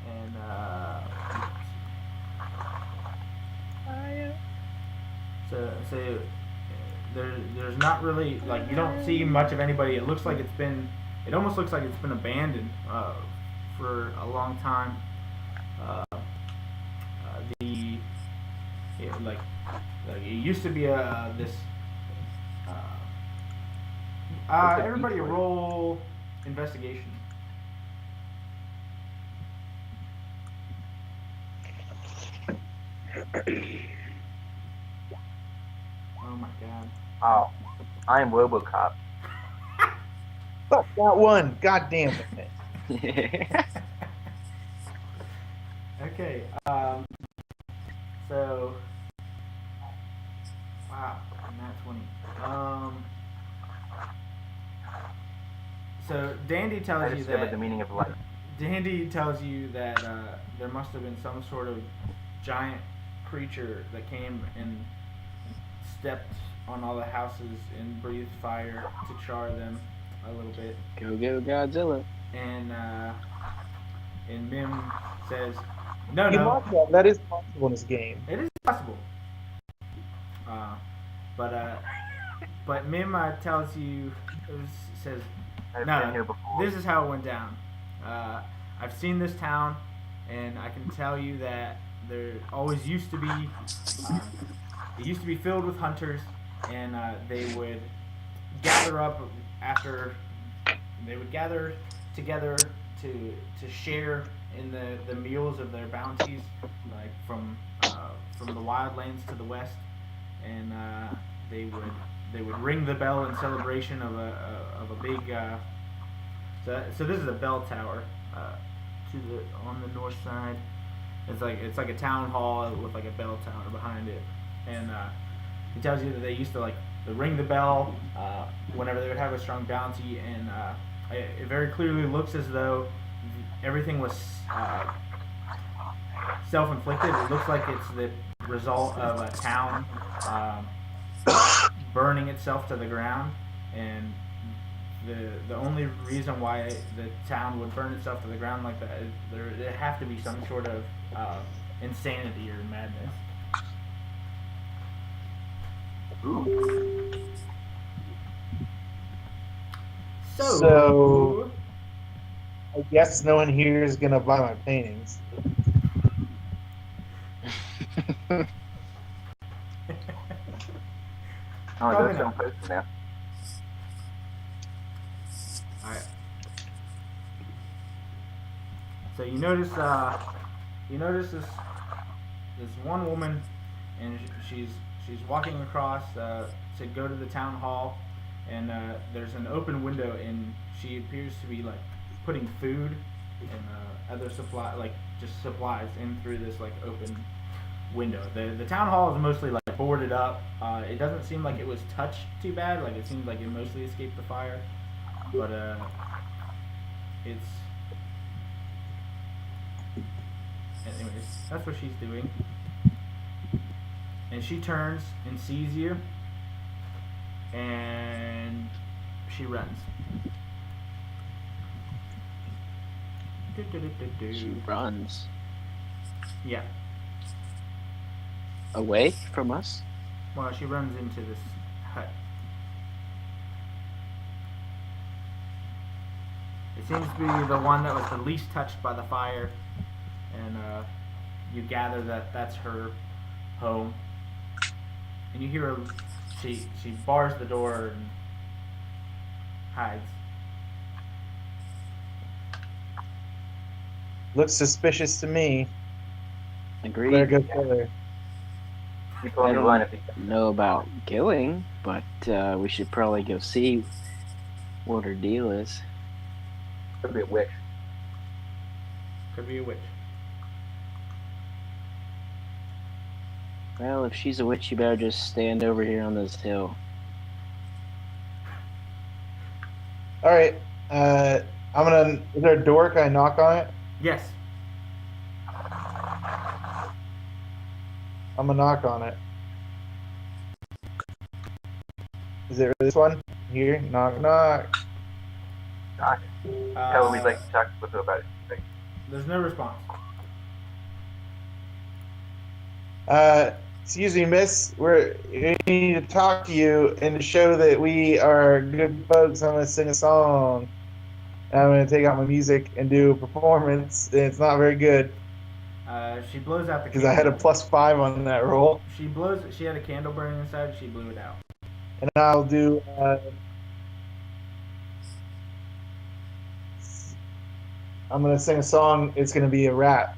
And so there's not really, like, you don't see much of anybody. It almost looks like it's been abandoned for a long time. Like it used to be this. Everybody roll investigation. Oh my god. Oh, I'm RoboCop. Fuck that one. God damn it. Okay. So, wow, not 20. So Dandy I tells you discovered that the meaning of life. there must have been some sort of giant creature that came and stepped on all the houses and breathed fire to char them a little bit. Go Godzilla. And Mim says, "No, You no, know what? That is possible in this game. it is possible." Uh, but uh, but Mim tells you, says, I've "No, been here before. this is how it went down. I've seen this town, and I can tell you that there always used to be. It used to be filled with hunters, and they would gather up after. They would gather together to share in the meals of their bounties, like from the wildlands to the west, and they would ring the bell in celebration of a big. So this is a bell tower on the north side. It's like a town hall with like a bell tower behind it, and he tells you that they used to like ring the bell whenever they would have a strong bounty, and it very clearly looks as though everything was self-inflicted. It looks like it's the result of a town burning itself to the ground, and the only reason why the town would burn itself to the ground like that is there have to be some sort of insanity or madness. So I guess no one here is gonna buy my paintings. Oh, Probably there's some not. person now. Alright. So you notice this one woman, and she's walking across to go to the town hall, and there's an open window, and she appears to be like putting food and other supplies in through this like open window. The town hall is mostly like boarded up. It doesn't seem like it was touched too bad. Like it seems like it mostly escaped the fire, but it's. Anyways, that's what she's doing. And she turns and sees you, and she runs. She runs Yeah. away from us. Well, she runs into this hut. It seems to be the one that was the least touched by the fire, and you gather that that's her home. And you hear her, she bars the door and hides. Looks suspicious to me. Agreed. Better go kill her. You told I me don't run if you know about killing, but we should probably go see what her deal is. could be a witch. Could be a witch. Well, if she's a witch, you better just stand over here on this hill. All right. I'm gonna. Is there a door? Can I knock on it? Yes. I'm gonna knock on it. Is it this one? Here, knock, knock. Knock. Tell me like to talk with her about it. Like, There's no response. Excuse me, miss. We need to talk to you and to show that we are good folks. I'm gonna sing a song. And I'm gonna take out my music and do a performance. And it's not very good She blows out the because I had a candle. +5 on that roll. She had a candle burning inside. She blew it out. And I'll do. I'm gonna sing a song. It's gonna be a rap.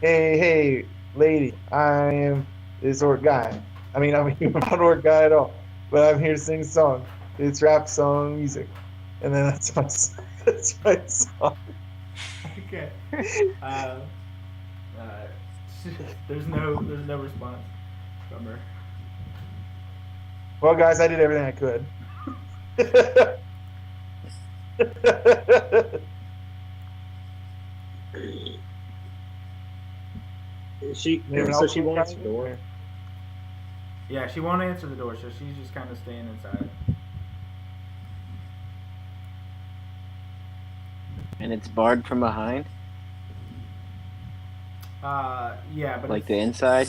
Hey, hey, lady, I am this orc guy. I mean, I'm not an orc guy at all, but I'm here to sing a song. It's rap song music, and then that's my song. Okay. there's no response from her. Well, guys, I did everything I could. She Anyone so else she won't want answer to the try? door. Yeah, she won't answer the door, so she's just kind of staying inside. And it's barred from behind, Yeah, but like the it's, inside.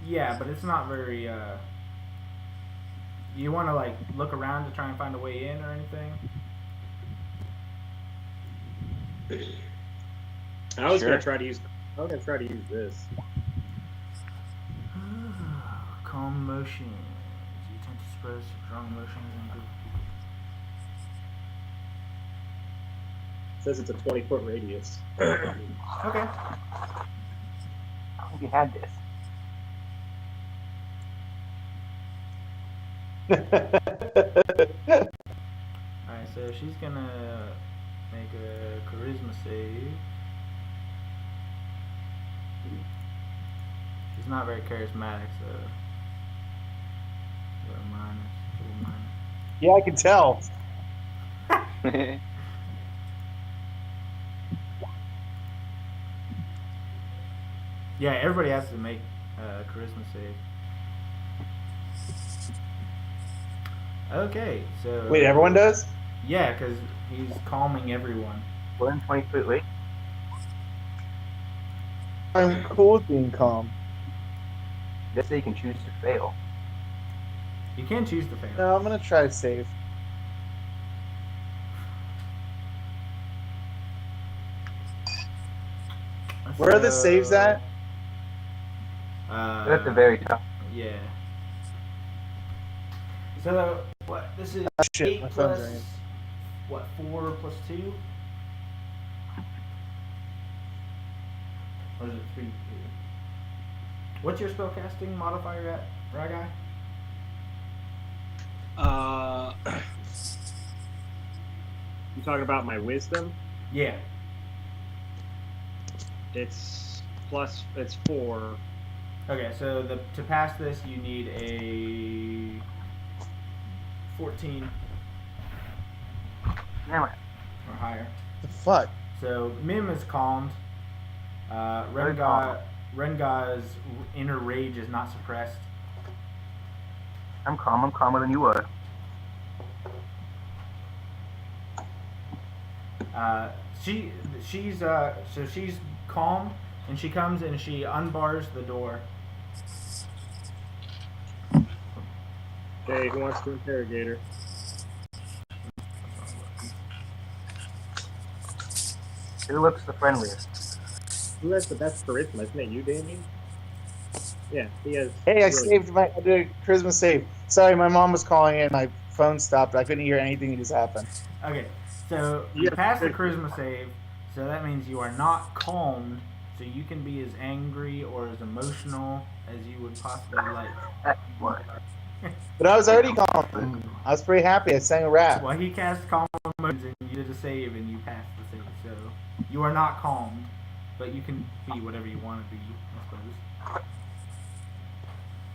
yeah, but it's not very. You want to like look around to try and find a way in or anything? I was Sure. gonna try to use this. Calm motions. You tend to express strong emotions and good. It says it's a 20-foot radius. Okay. How have you had this? Alright, so she's gonna make a charisma save. She's not very charismatic, so. Got a minus. Yeah, I can tell. Yeah, everybody has to make a charisma save. Okay, so. Wait, everyone does? Yeah, because he's calming everyone. Well, in 20 foot wait. I'm cool with being calm. Just say you can choose to fail. You can choose to fail. No, I'm gonna try to save. Where are the saves at? They're at the very top. Yeah. So what? This is Oh, shit, 8 my phone's plus ringing. what? 4 plus 2? Or is it 3? 2? What's your spellcasting modifier at, Ragai? You talking about my wisdom? Yeah. It's 4. Okay, so to pass this, you need a 14 Damn it. or higher. The fuck? So Mim is calmed. Very calm. Renga's inner rage is not suppressed. I'm calm. I'm calmer than you are. She's calm, and she comes and she unbars the door. Okay, who wants to interrogate her? Who looks the friendliest? Who has the best charisma? Isn't it you, Damien? Yeah, he has. Hey, I really- I did a charisma save. Sorry, my mom was calling in. My phone stopped. I couldn't hear anything that just happened. Okay, so you Yeah. pass the charisma save, so that means you are not calmed, so you can be as angry or as emotional as you would possibly like. That's what. But I was already calm. I was pretty happy. I sang a rap. Well, he cast calm emotions, and you did a save, and you passed the save, so you are not calmed, but you can be whatever you want to be, I suppose.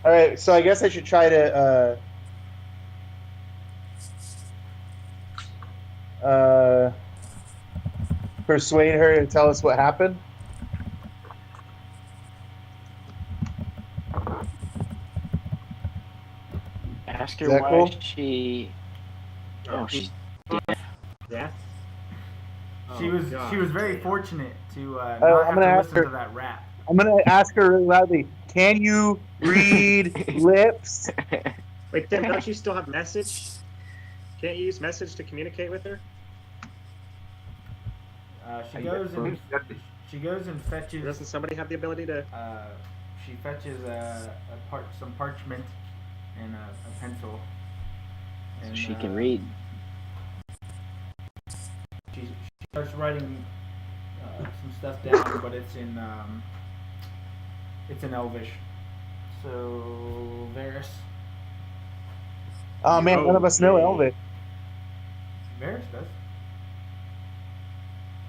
All right, so I guess I should try to persuade her to tell us what happened. Ask her Is that why cool? she. Oh, she's Yeah. She Oh, was God. very fortunate to not I'm have gonna to ask listen her- to that rap. I'm gonna ask her really loudly. Can you read lips? Wait, Tim, don't you still have message? Can't you use message to communicate with her? She goes and fetches. Doesn't somebody have the ability to? She fetches some parchment and a pencil. And, she can read. She starts writing some stuff down, but it's in Elvish. So Varys. Oh man, none of us know Okay. Elvish. Varys does.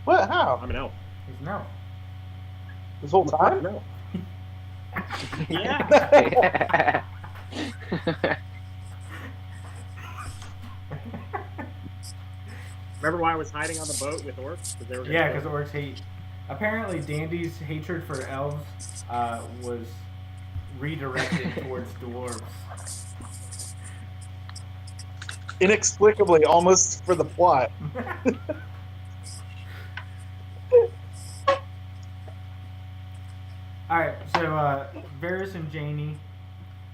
What? How? I'm an elf. He's an elf. This whole time? No. Yeah. Remember why I was hiding on the boat with orcs? Because they were gonna Yeah, kill because me? orcs hate. Apparently, Dandy's hatred for elves was redirected towards dwarves. Inexplicably, almost for the plot. Alright, so Varys and Janie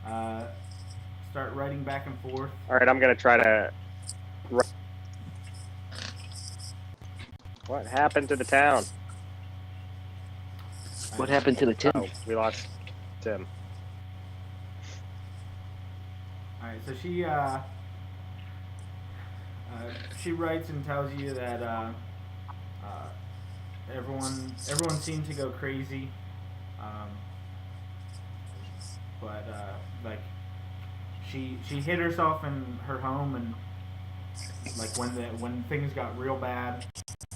start writing back and forth. All right, I'm gonna try to. What happened to the town? What happened to the Tim? Oh, we lost Tim. Alright, so she writes and tells you that everyone seemed to go crazy, but like she hid herself in her home, and like when things got real bad,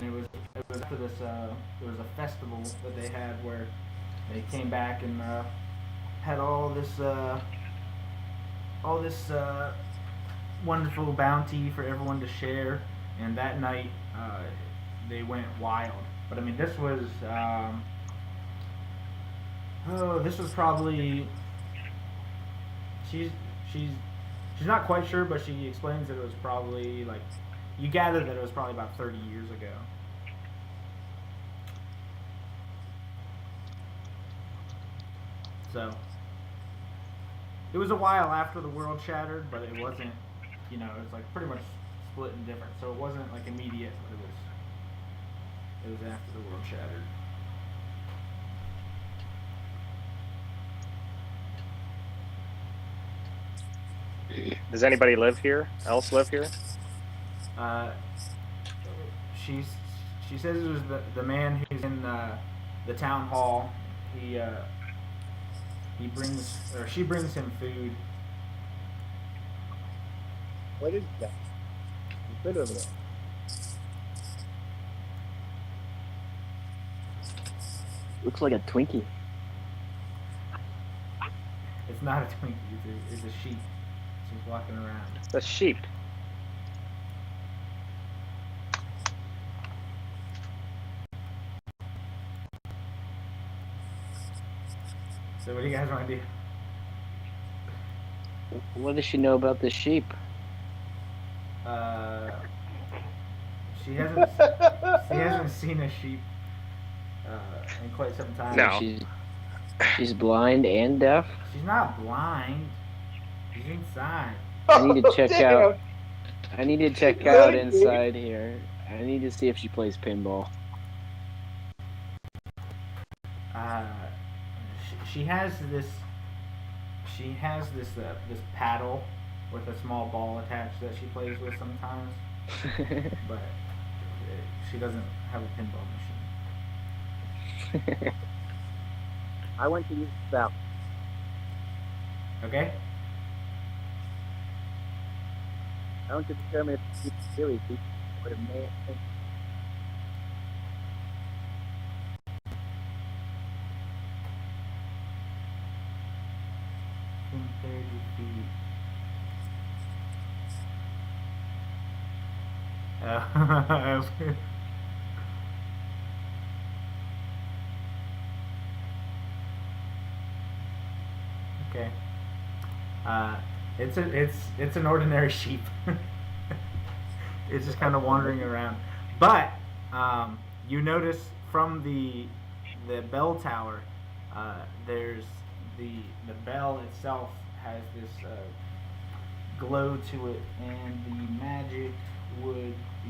and it was after this there was a festival that they had where they came back and had all this wonderful bounty for everyone to share, and that night they went wild. But I mean, this was probably she's she's she's not quite sure, but she explains that it was probably like you gather that it was probably about 30 years ago. So it was a while after the world shattered, but it wasn't, it was like pretty much split and different. So it wasn't like immediate, but it was after the world shattered. Does anybody live here? Else live here? She says it was the man who's in the town hall. He brings, or she brings him food. What is that? Food over there. Looks like a Twinkie. It's not a Twinkie. It's a sheep. She's walking around. The sheep. So what do you guys want to do? What does she know about the sheep? She hasn't seen a sheep in quite some time. No. She's blind and deaf. She's not blind. She's inside. I need to check damn. out. I need to check out inside here. I need to see if she plays pinball. She has this. She has this paddle with a small ball attached that she plays with sometimes, but she doesn't have a pinball machine. I went to use the bell. Okay. I went to determine if it's really deep or it may have been. In 30 feet. Okay. It's an ordinary sheep. It's just kind of wandering around. But you notice from the bell tower, there's the bell itself has this glow to it, and the magic would be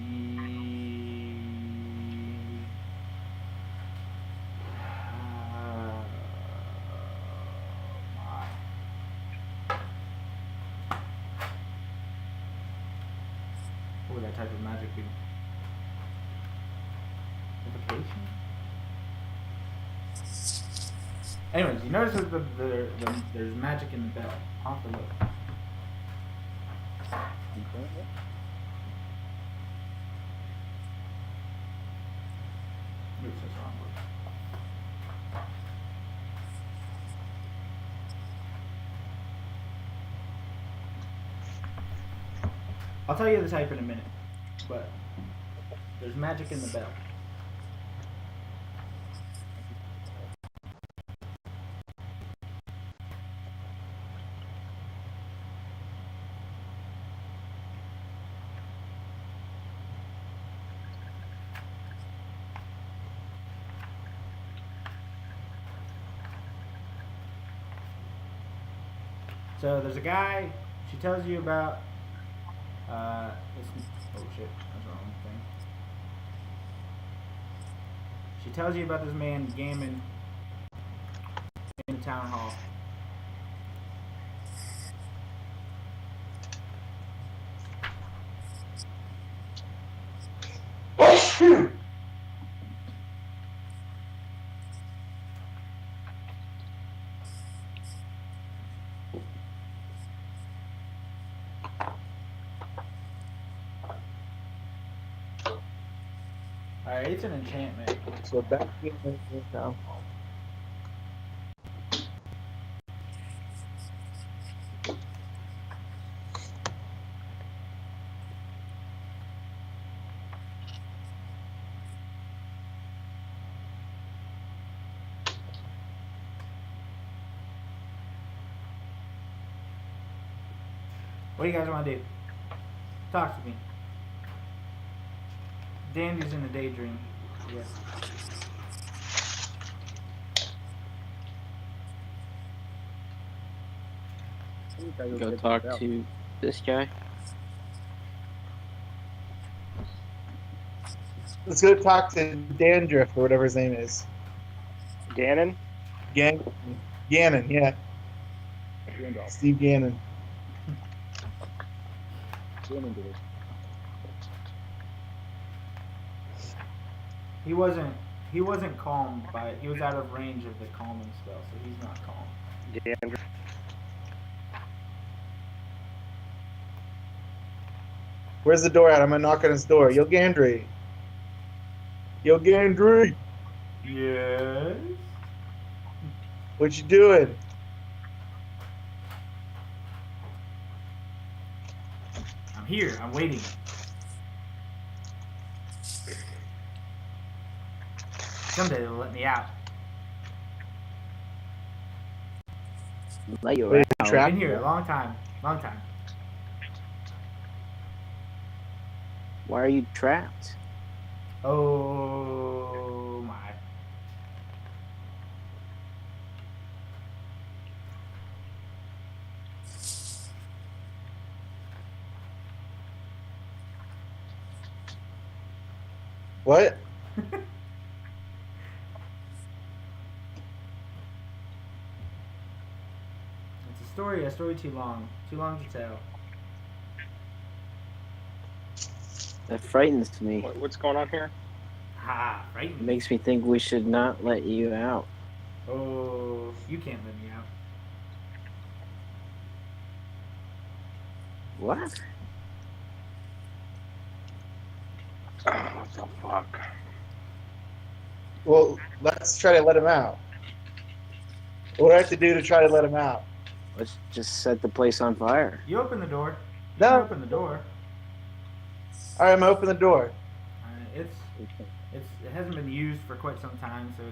what would that type of magic be? Invocation? Anyways, you notice that there's magic in the bell. I'll have to look. Oops, that's the wrong word. I'll tell you the type in a minute, but there's magic in the bell. So there's a guy. She tells you about. Oh shit, that's the wrong thing. She tells you about this man gaming in the town hall. Alright, it's an enchantment. So back in now. What do you guys want to do? Talk to me. Dandy's in a daydream. Yes. Go talk to this guy. Let's go talk to Dandruff or whatever his name is. Gannon? Gannon, yeah. Gandalf. Steve Gannon. Ganondorf. He wasn't calmed by he was out of range of the calming spell, so he's not calm. Gannon. Where's the door at? I'm gonna knock on his door. Yo, Gandry. Yo, Gandry. Yes. What you doing? I'm here, I'm waiting. Someday they'll let me out. Let you Wait, out. trap? I've been here a long time. Long time. Why are you trapped? Oh my. What? It's a story too long to tell. That frightens me. What's going on here? Ha, right? It makes me think we should not let you out. Oh, you can't let me out. What? What the fuck? Well, let's try to let him out. What do I have to do to try to let him out? Let's just set the place on fire. You open the door. You No. can open the door. All right, I'm gonna open the door. It hasn't been used for quite some time, so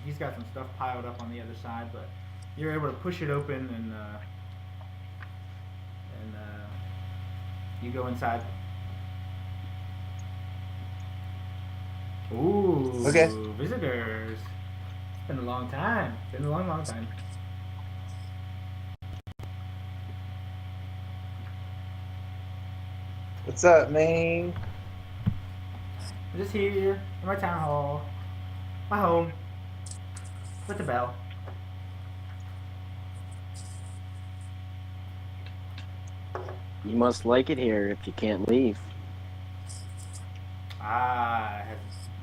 he's got some stuff piled up on the other side, but you're able to push it open and you go inside. Ooh, Okay. Visitors. It's been a long time. Been a long, long time. What's up, man? I'm just here in my town hall, my home, with the bell. You must like it here if you can't leave. It has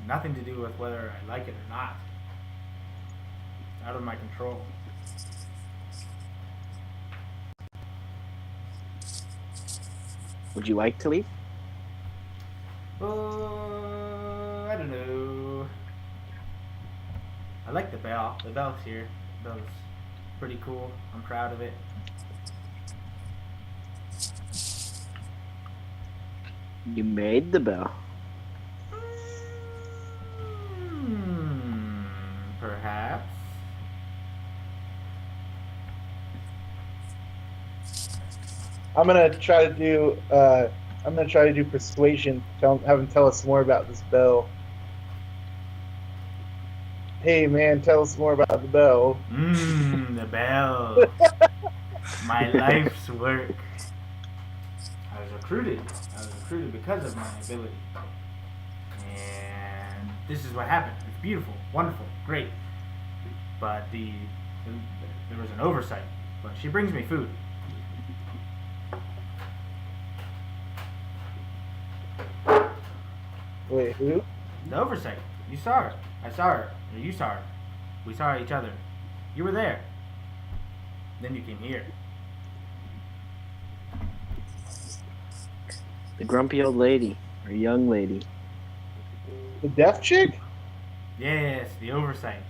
nothing to do with whether I like it or not. It's out of my control. Would you like to leave? I don't know. I like the bell. The bell's here. The bell's pretty cool. I'm proud of it. You made the bell. Perhaps. I'm gonna try to do. I'm gonna try to do persuasion. Have him tell us more about this bell. Hey man, tell us more about the bell. The bell. My life's work. I was recruited. Because of my ability. And this is what happened. It's beautiful, wonderful, great. But there was an oversight. But she brings me food. Wait, who? The oversight. You saw her. I saw her. Or you saw her. We saw each other. You were there. Then you came here. The grumpy old lady, or young lady. The deaf chick? Yes, the oversight.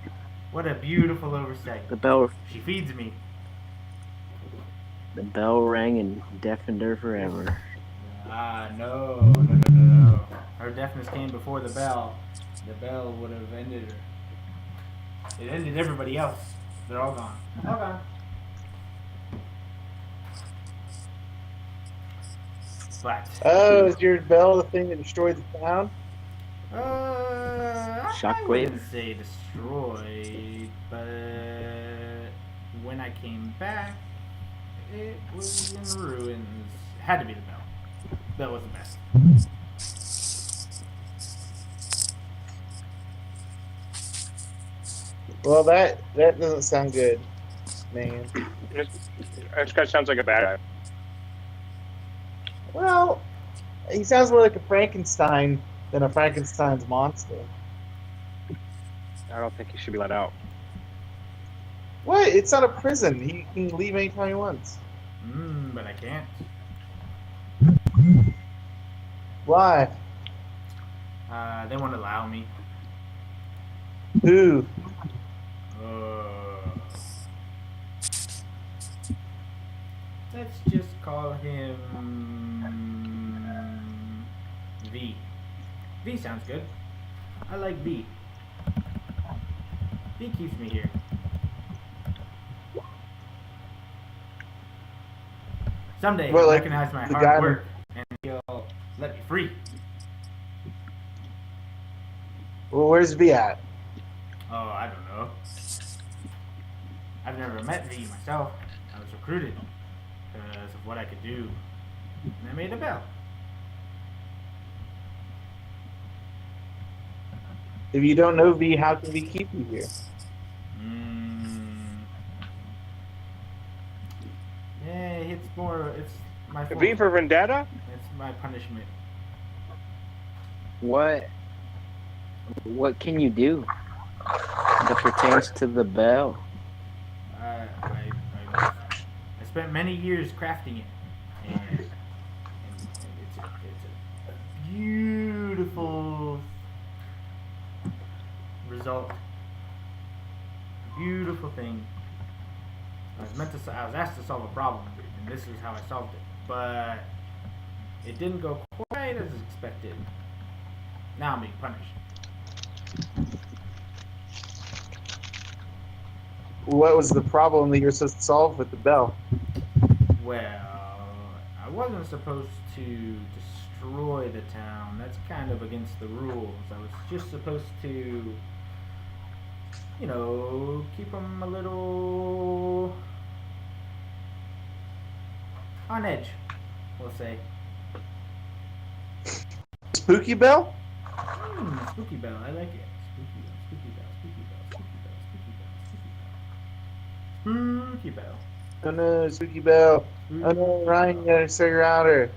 What a beautiful oversight. The bell She feeds me. The bell rang and deafened her forever. No. Her deafness came before the bell. The bell would have ended her. It ended everybody else. They're all gone. All gone. But. Oh, is your bell the thing that destroyed the town? I Shockwave? wouldn't say destroyed, but when I came back, it was in ruins. It had to be the bell. Bell was the best. Well, that doesn't sound good, man. This guy sounds like a bad guy. Well, he sounds more like a Frankenstein than a Frankenstein's monster. I don't think he should be let out. What? It's not a prison. He can leave anytime he wants. But I can't. Why? They won't allow me. Who? Let's just call him V. V sounds good. I like V. V keeps me here. Someday Well, he'll like, recognize my the hard guy- work and he'll let me free. Well, where's V at? Oh, I don't know. I've never met V myself. I was recruited because of what I could do. And I made a bell. If you don't know V, how can V keep you here? Yeah, it's my fault. V for Vendetta? It's my punishment. What can you do that pertains to the bell? I spent many years crafting it, and it's a beautiful result. A beautiful thing. I was asked to solve a problem, and this is how I solved it. But it didn't go quite as expected. Now I'm being punished. What was the problem that you were supposed to solve with the bell? Well, I wasn't supposed to destroy the town. That's kind of against the rules. I was just supposed to, keep them a little on edge, we'll say. Spooky bell? Spooky bell. I like it. Spooky bell, spooky bell, spooky bell, spooky bell, spooky bell, spooky bell. Oh no, spooky bell. Oh no, Ryan, you gotta set your router.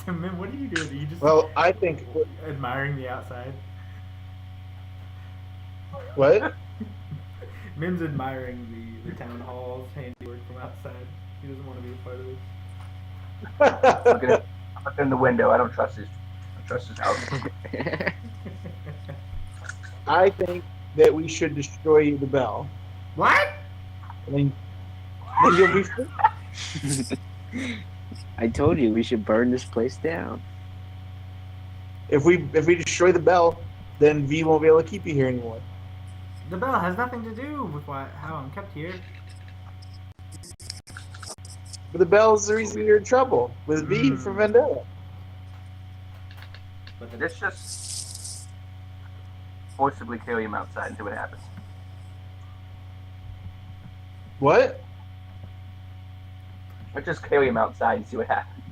So, man, what are you doing? Are you just Well, I think. admiring the outside? What? Mim's admiring the town hall's handiwork from outside. He doesn't want to be a part of this. I'm looking in the window. I don't trust his house. I think that we should destroy the bell. What? then you'll be free. I told you we should burn this place down. If we destroy the bell, then V won't be able to keep you here anymore. The bell has nothing to do with how I'm kept here. But the bell's the reason you're in trouble with V for Vendetta. But Let's just forcibly carry him outside and see what happens. What? Let's just carry him outside and see what happens.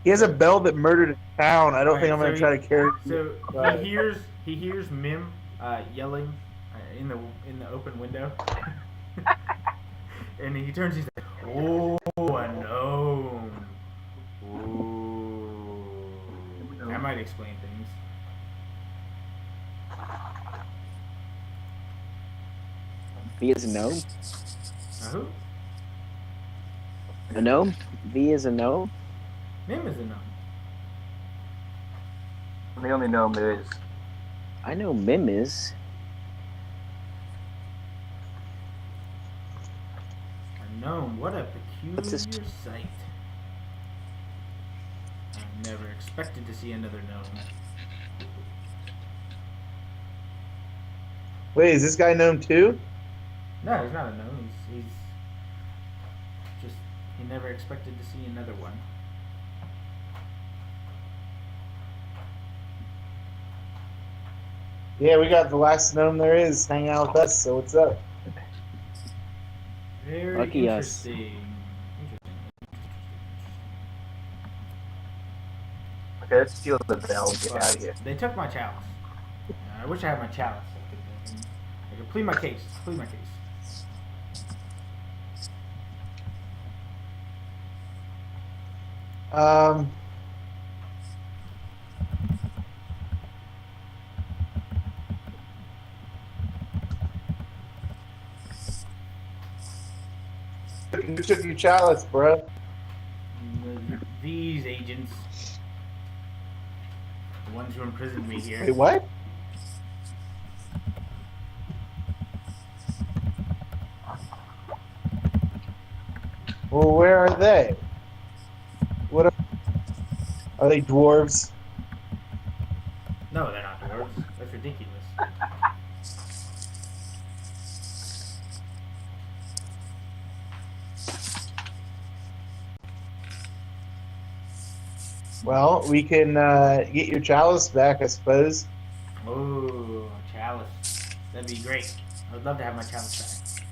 He has a bell that murdered a town. I don't think I'm Alright, gonna try to carry. So he hears Mim yelling in the open window, and he turns. He's like, "Oh, a gnome! Ooh, that might explain things." V is a gnome. Who? A gnome? V is a gnome? Mim is a gnome. I'm the only gnome there is. I know Mim is. A gnome. What a What's this? peculiar sight. I never expected to see another gnome. Wait, is this guy gnome too? No, he's not a gnome. He's just he never expected to see another one. Yeah, we got the last gnome there is hanging out with us. So what's up? Very Lucky us. interesting. Okay, let's steal the bell and get out of here. They took my chalice. I wish I had my chalice. I could plead my case. Plead my case. You took your chalice, bro. These agents, the ones who imprisoned me here. Wait, what? Well, where are they? What are they dwarves? No, they're not dwarves. That's ridiculous. Well, we can get your chalice back, I suppose. Oh, a chalice. That'd be great. I would love to have my chalice back.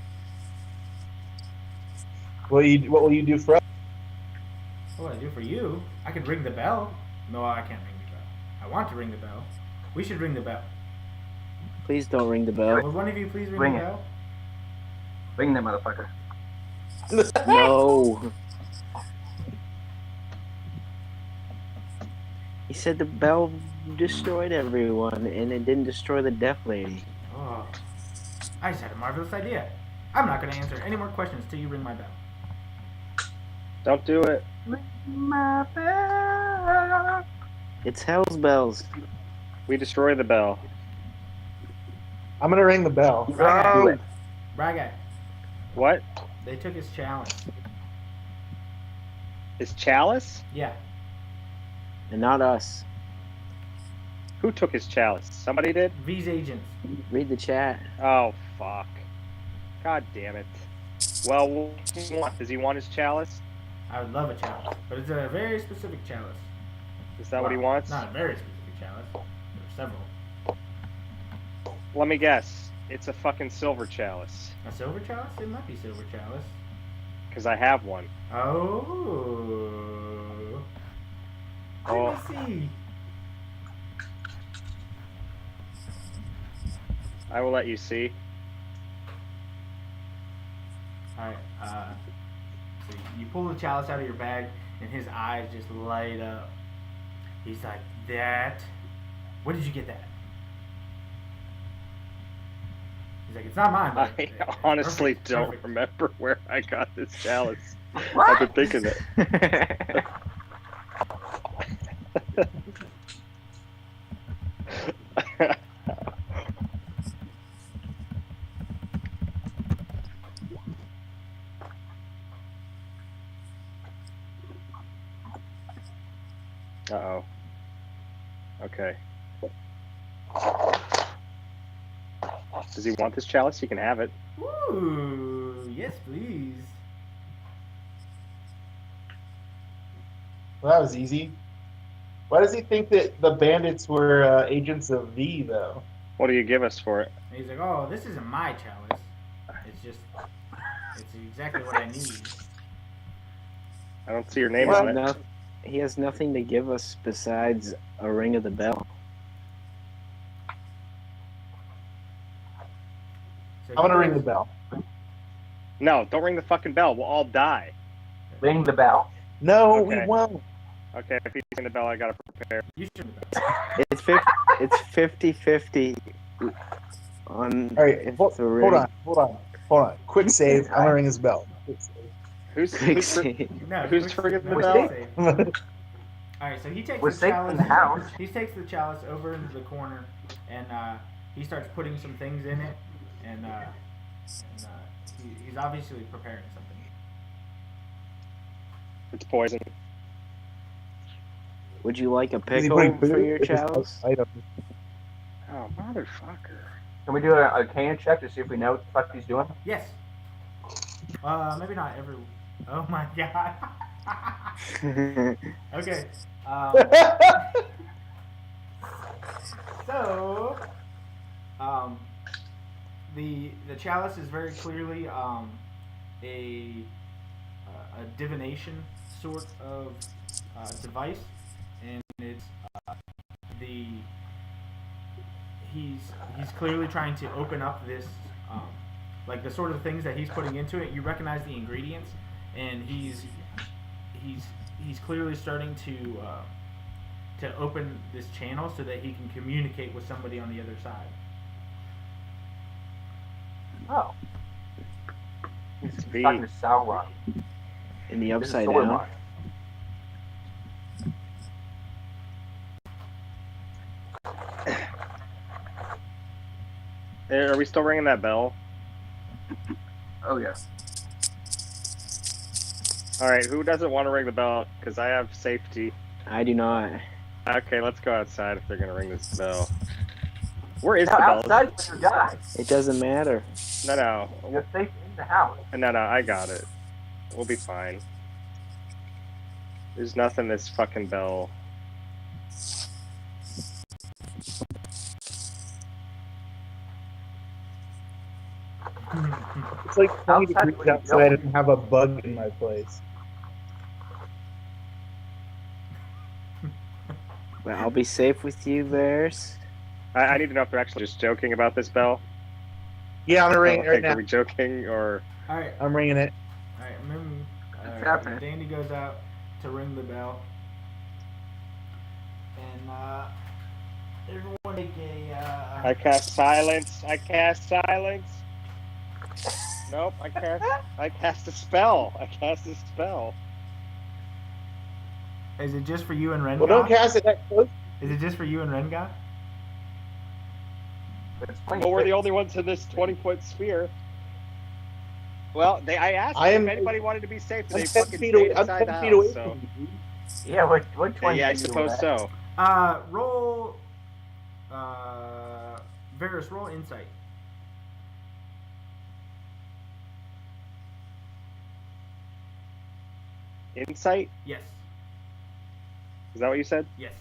What will you do for us? What do I do for you? I could ring the bell. No, I can't ring the bell. I want to ring the bell. We should ring the bell. Please don't ring the bell. Would one of you please ring Ring the it. bell? Ring that motherfucker. No. He said the bell destroyed everyone, and it didn't destroy the deaf lady. Oh, I just had a marvelous idea. I'm not going to answer any more questions till you ring my bell. Don't do it. It's Hell's Bells. We destroy the bell. I'm gonna ring the bell. Braga. Braga. What? They took his chalice. His chalice? Yeah. And not us. Who took his chalice? Somebody did? V's agents. Read the chat. Oh, fuck. God damn it. Well, what does he want? Does he want his chalice? I would love a chalice, but it's a very specific chalice. Is that what he wants? Not a very specific chalice. There are several. Let me guess. It's a fucking silver chalice. A silver chalice? It might be silver chalice. Because I have one. Oh. Oh. Let me see. I will let you see. Alright, so you pull the chalice out of your bag, and his eyes just light up. He's like, that? Where did you get that? He's like, it's not mine. But I honestly perfect, don't perfect. remember where I got this chalice. I've been thinking it. Uh-oh. Okay. Does he want this chalice? He can have it. Ooh, yes, please. Well, that was easy. Why does he think that the bandits were agents of V, though? What do you give us for it? And he's like, oh, this isn't my chalice. It's exactly what I need. I don't see your name What? on it. He has nothing to give us besides a ring of the bell. So I'm gonna he ring the goes- bell. No, don't ring the fucking bell. We'll all die. Ring the bell. No, Okay. we won't. Okay, if he's ringing the bell, I gotta prepare. You should. It's 50-50 on All right, if hold the ring. on. Quick save. I'm gonna ring his bell. Quick save. Who's No, Who's quick- ringing the no, bell? safe. All right, so he takes We're the safe chalice. in the house. He takes the chalice over into the corner, and he starts putting some things in it, and he's obviously preparing something. It's poison. Would you like a Is he pickle putting for food your in his chalice? item? Oh, motherfucker. Can we do a arcana check to see if we know what the fuck he's doing? Yes. Maybe not every. Oh my god. Okay. So, the chalice is very clearly a divination sort of device, and it's he's clearly trying to open up this like the sort of things that he's putting into it. You recognize the ingredients, and he's clearly starting to open this channel so that he can communicate with somebody on the other side. Oh. It's He's V. talking to Sauron. In the This is upside Sauron. down. Are we still ringing that bell? Oh, yes. All right, who doesn't want to ring the bell? Because I have safety. I do not. Okay, let's go outside if they're gonna ring this bell. Where is Now, the bell? outside when you die. It doesn't matter. No, You're safe in the house. no, I got it. We'll be fine. There's nothing this fucking bell. It's like 20 Outside degrees when you outside don't. and have a bug in my place. Well, I'll be safe with you, Bears. I need to know if they're actually just joking about this bell. Yeah, I'm gonna ring it Like, right now. are we joking or? All right. I'm ringing it. All right, remember, What's happening? Dandy goes out to ring the bell, and everyone make a. I cast silence. Nope, I cast a spell. Is it just for you and Rengar? Well, don't cast it that close. Is it just for you and Rengar? But it's plenty Well, we're the quick. only ones in this 20-foot sphere. Well, I asked I if am- anybody wanted to be safe, I'm they 10 fucking feet stayed away. I'm inside 10 the feet away house. So. from you. Yeah, what 20 Yeah, I feet suppose away? so. Roll. Varus, roll insight. Insight? Yes. Is that what you said? Yes.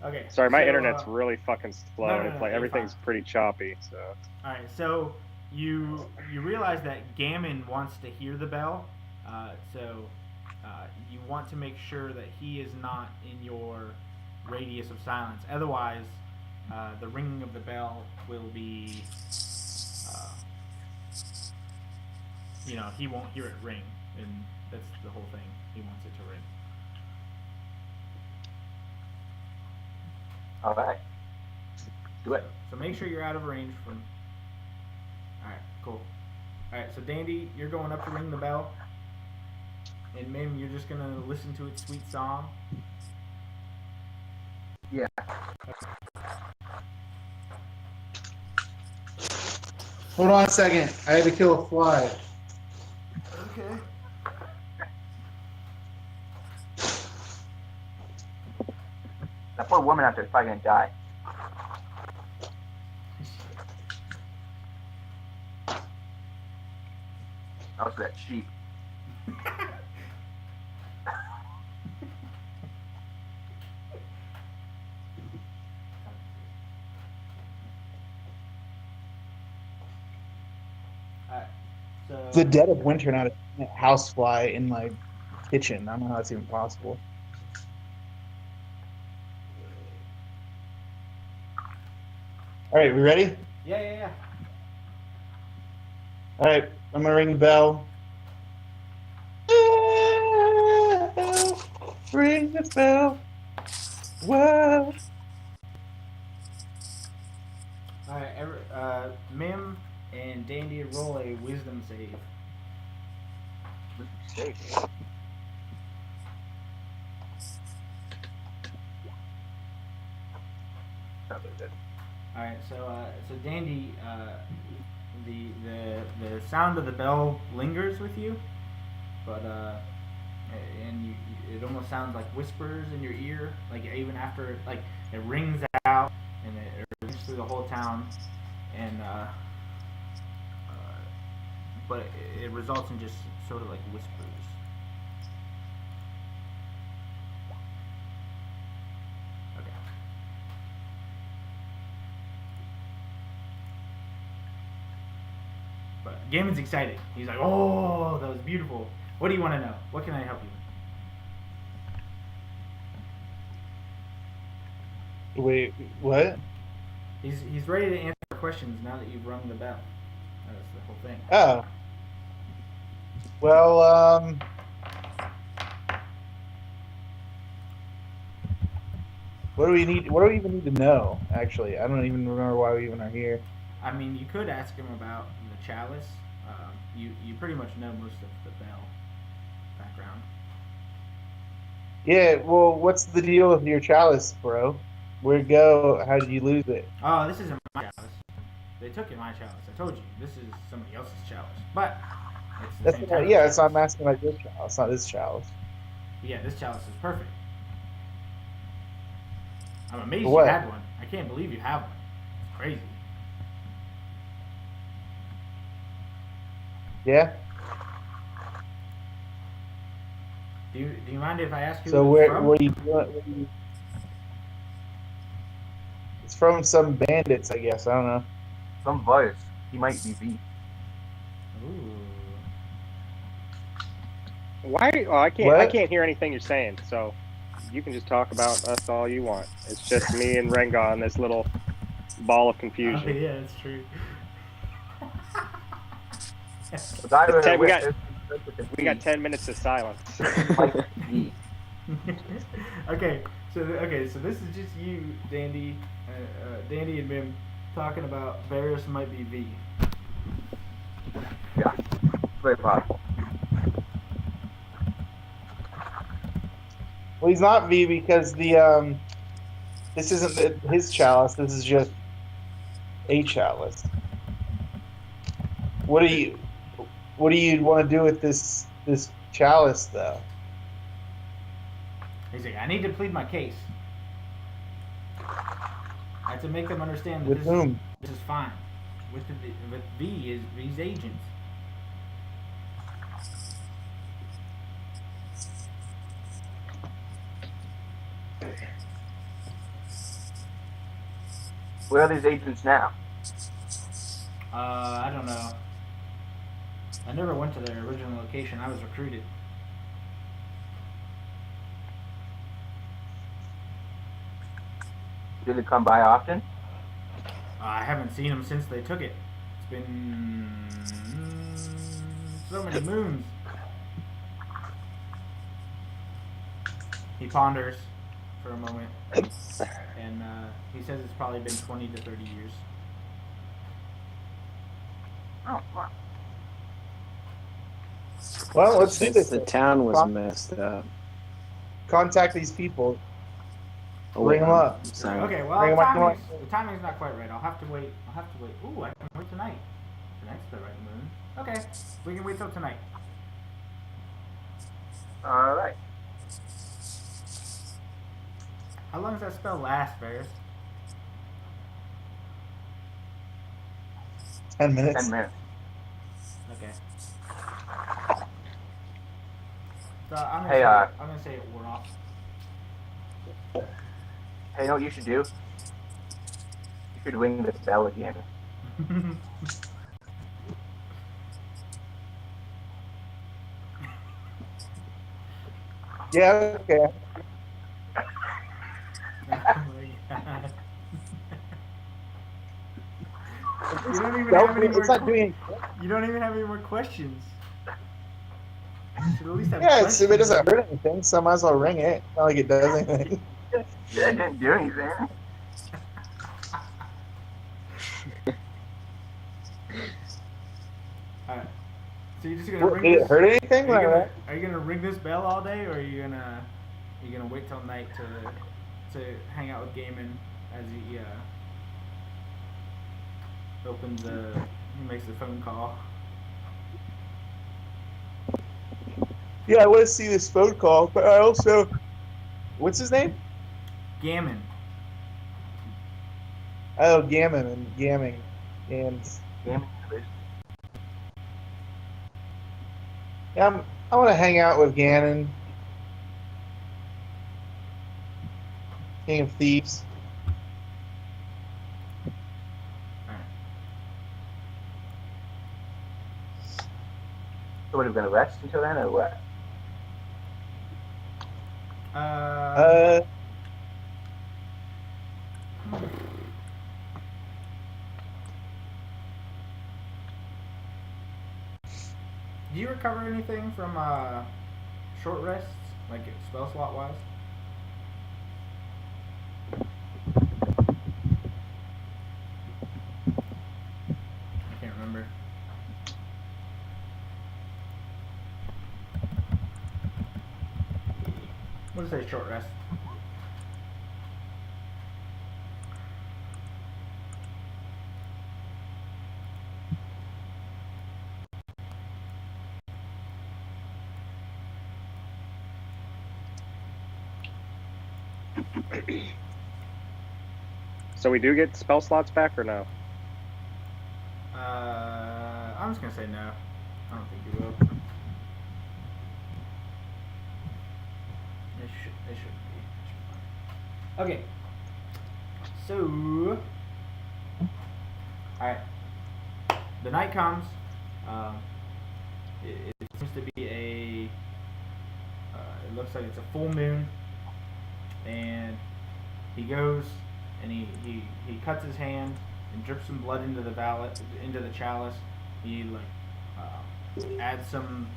Okay. Sorry, my so, internet's really fucking slow, no, and no, it's no, like you're everything's fine. pretty choppy. So All right. So you realize that Gammon wants to hear the bell, so you want to make sure that he is not in your radius of silence. Otherwise, the ringing of the bell will be, he won't hear it ring, and that's the whole thing. He wants it to ring. All right. Do it. So make sure you're out of range from. Alright, cool. Alright, so Dandy, you're going up to ring the bell. And Mim, you're just gonna listen to its sweet song. Yeah. Hold on a second. I had to kill a fly. Okay. That poor woman out there is probably gonna die. Also, that sheep. Alright, so The dead of winter, not a housefly in my kitchen. I don't know how that's even possible. All right, we ready? yeah. All right, I'm gonna ring the bell. Ring the bell. Whoa. Alright, Mim and Dandy roll a wisdom save. Safe. Alright, so Dandy, the sound of the bell lingers with you, but and it almost sounds like whispers in your ear, like even after like it rings out and it rings through the whole town, and but it results in just sort of like whispers. Okay. But Gamon's excited. He's like, "Oh, that was beautiful. What do you want to know? What can I help you with?" Wait, what? He's ready to answer questions now that you've rung the bell. That's the whole thing. Oh. Well, what do we need? What do we even need to know? Actually, I don't even remember why we even are here. I mean, you could ask him about the chalice. You pretty much know most of the bell background. Yeah. Well, what's the deal with your chalice, bro? Where'd it go? How did you lose it? Oh, this isn't my chalice. They took it my chalice. I told you, this is somebody else's chalice. But it's the That's same not, type yeah. of That's not chalice. I'm asking about your chalice, not this chalice. Yeah, this chalice is perfect. I'm amazed For what? you had one. I can't believe you have one. It's crazy. Yeah. Do you mind if I ask who So it's where from? what are you doing? It's from some bandits, I guess. I don't know. Some voice. He might be V. Ooh. Why? Oh, I What? can't hear anything you're saying. So you can just talk about us all you want. It's just me and Renga on this little ball of Oh, confusion. yeah, it's true. The guy with Ted, we got- with We got 10 minutes of silence. V. Okay, so this is just you, Dandy, Dandy and Mim talking about Varys might be V. Yeah, very possible. Well, he's not V because the this isn't his chalice. This is just a chalice. What do you want to do with this chalice though? He's like, I need to plead my case. I have to make them understand that With whom? this is fine. With V is V's agents. Where are these agents now? I don't know. I never went to their original location. I was recruited. Do they come by often? I haven't seen them since they took it. It's been so many moons. He ponders for a moment, and he says it's probably been 20 to 30 years. Oh, wow. Well, let's do Since this. the town was messed up. Contact these people. Oh, Bring 'em up. I'm sorry. Okay, well, Bring 'em up. the timing's not quite right. I'll have to wait. Ooh, I can wait tonight. Tonight's the right moon. Okay, we can wait till tonight. All right. How long does that spell last, Varys? 10 minutes. 10 minutes. Okay. So I'm gonna Hey, say it wore off. Hey, you know what you should do? You should ring this bell again. Yeah, okay. Oh my god. You don't even Don't have any do- more. it's not doing. You don't even have any more questions. You should at least have Yeah, questions. it doesn't hurt anything, so I might as well ring it. Not like it does anything. It didn't do anything. Alright. So you're just gonna ring Did this? it hurt anything? Are you gonna ring this bell all day, or are you gonna wait till night to hang out with Gaiman as he he makes the phone call? Yeah, I want to see this phone call, but I also. What's his name? Gammon. Oh, Gammon and Gamming. And Damn it. yeah, I want to hang out with Ganon, King of Thieves. Alright. So what, are we gonna rest until then, or what? Uh, Do you recover anything from short rests, like spell slot wise? I can't remember. What does it say, short rest? So we do get spell slots back or no? I'm just gonna say no. I don't think you will. They should be. Okay. So, alright. The night comes. It seems to be it looks like it's a full moon. And he goes and he cuts his hand and drips some blood into the chalice. He adds some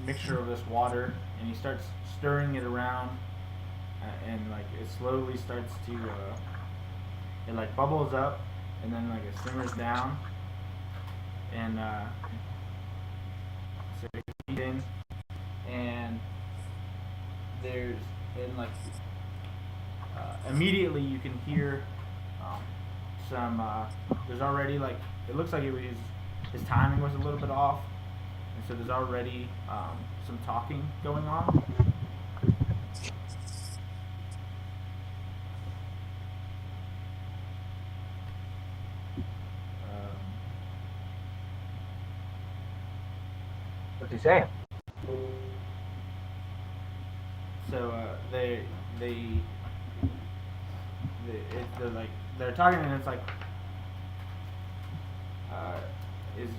mixture of this water and he starts stirring it around, and it slowly starts to it bubbles up and then it simmers down, and so he's in, and there's immediately you can hear there's already it looks like his timing was a little bit off, and so there's already some talking going on. What's he saying? So they're talking, and it's is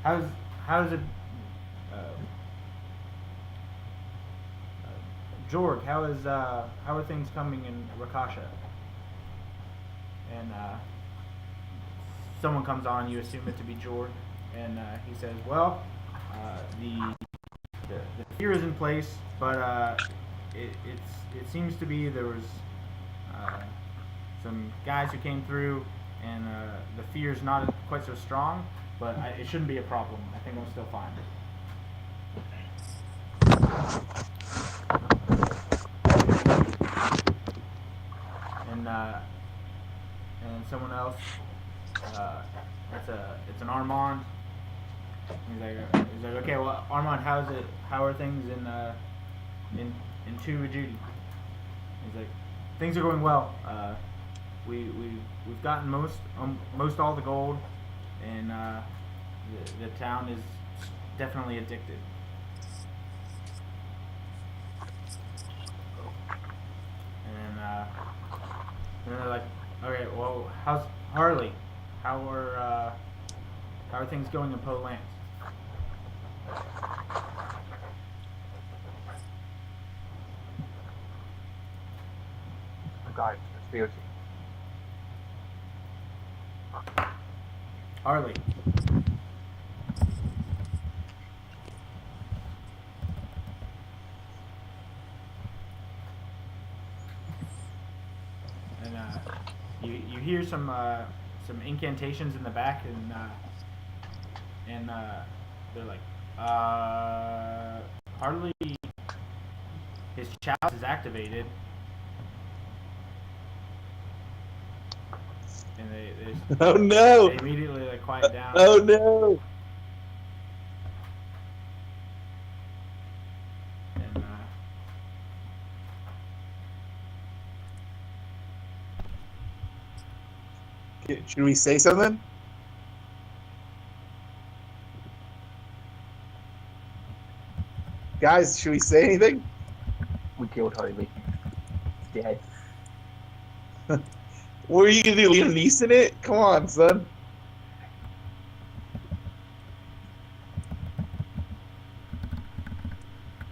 how's it Jorg, how are things coming in Rakasha? And someone comes on, you assume it to be Jorg, and he says, well, the fear is in place, but it seems to be there was some guys who came through, and the fear is not quite so strong, but it shouldn't be a problem. I think I'm still fine. And someone else, it's an Armand. He's like, okay, well, Armand, how are things in Tuba Judy? He's like, things are going well. We've gotten most all the gold, and the town is definitely addicted. And they're like, okay, well, how's Harley? How are things going in Poe Lance? Oh God, conspiracy. Harley. And you hear some incantations in the back, and they're like, Harley, his chalice is activated, and they Oh no! they immediately like quiet down. Oh no! And Should we say something? Guys, should we say anything? We killed Harley. He's dead. What are you gonna do? Liam Neeson it? Come on, son.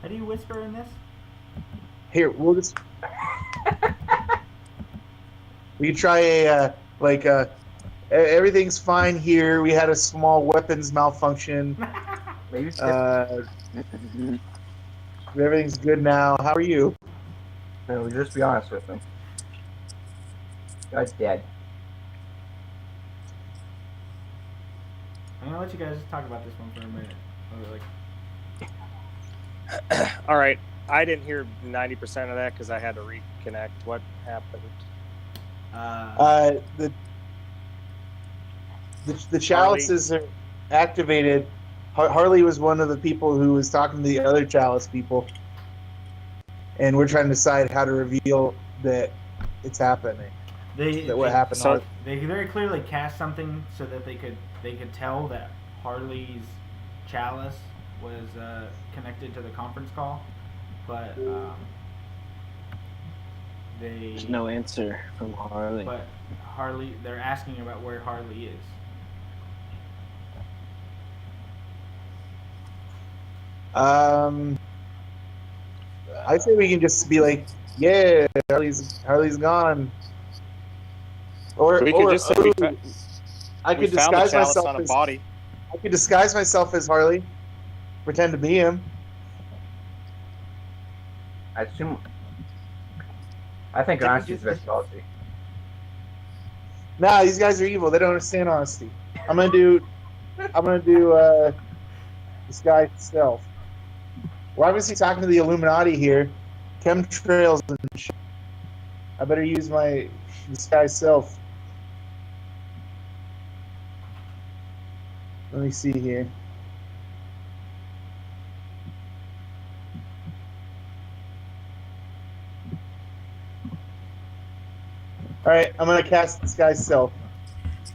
how do you whisper in this? Here, we'll just. We can try everything's fine here. We had a small weapons malfunction. Maybe it's Everything's good now. How are you? no, just be honest with him. Guy's dead. I'm gonna let you guys talk about this one for a minute. All right. I didn't hear 90% of that because I had to reconnect. What happened? The chalices are activated. Harley was one of the people who was talking to the other chalice people, and we're trying to decide how to reveal that it's happening. What happened? So They very clearly cast something so that they could tell that Harley's chalice was connected to the conference call, but There's no answer from Harley. But Harley, they're asking about where Harley is. I say we can just be like, yeah, Harley's gone. Or we could just say I could found the disguise chalice myself on a as body. I could disguise myself as Harley, pretend to be him. I assume. I think honesty's the best policy. Nah, these guys are evil. They don't understand honesty. I'm gonna do disguise self. We're obviously talking to the Illuminati here. Chemtrails and shit. I better use my disguise self. Let me see here. All right, I'm gonna cast disguise self.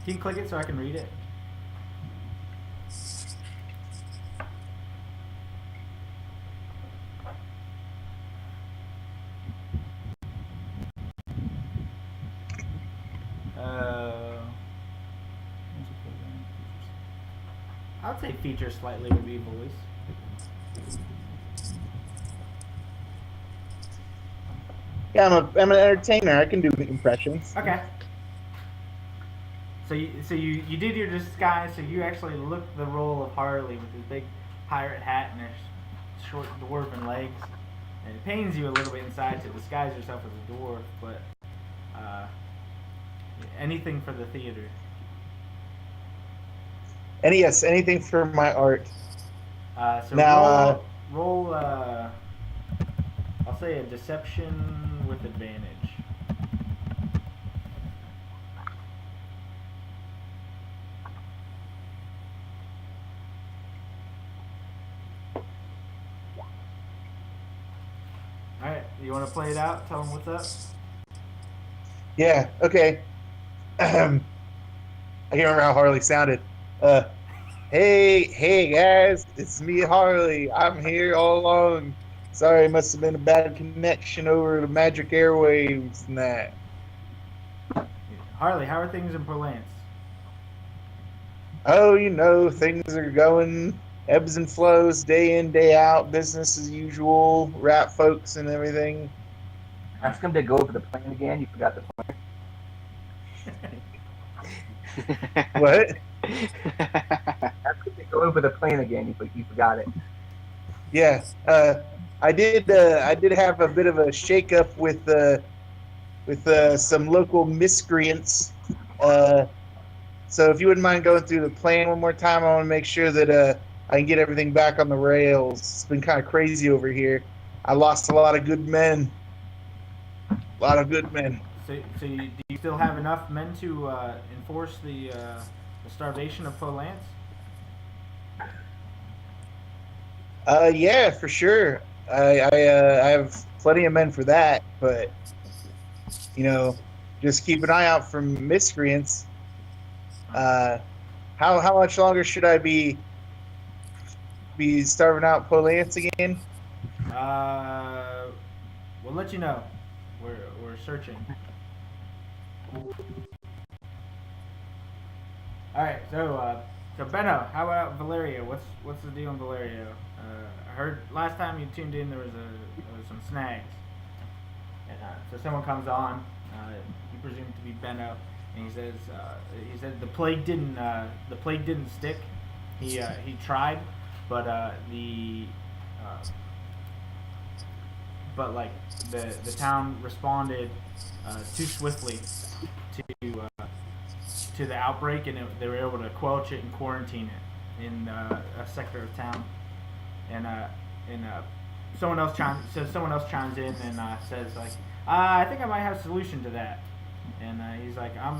Can you click it so I can read it? I'd say feature slightly would be voice. Yeah, I'm an entertainer. I can do impressions. Okay. So you did your disguise. So you actually looked the role of Harley with his big pirate hat and his short dwarven legs. And it pains you a little bit inside to disguise yourself as a dwarf, but anything for the theater. And yes, anything for my art. So now, roll I'll say a deception with advantage. Alright, you want to play it out? Tell them what's up? Yeah. Okay. I can't remember how Harley sounded. Hey guys, it's me, Harley. I'm here all along. Sorry, it must have been a bad connection over the magic airwaves and that. Harley, how are things in Polance? Oh, things are going ebbs and flows, day in, day out, business as usual, rap folks and everything. Ask him to go over the plan again. You forgot the plan. What? Ask him to go over the plan again. You forgot it. Yeah. I did have a bit of a shakeup with some local miscreants. So if you wouldn't mind going through the plan one more time, I want to make sure that I can get everything back on the rails. It's been kind of crazy over here. I lost a lot of good men. A lot of good men. So do you still have enough men to enforce the starvation of Polance? Yeah, for sure. I have plenty of men for that, but just keep an eye out for miscreants. How much longer should I be starving out Polance again? We'll let you know. We're searching. All right, so Benno, how about Valerio? What's the deal in Valerio? I heard last time you tuned in there was some snags, and so someone comes on. You presume to be Benno, and he said the plague didn't stick. He tried, but the town responded too swiftly to the outbreak, and they were able to quench it and quarantine it in a sector of town. And someone else chimes in and says like, I think I might have a solution to that. And he's like, I've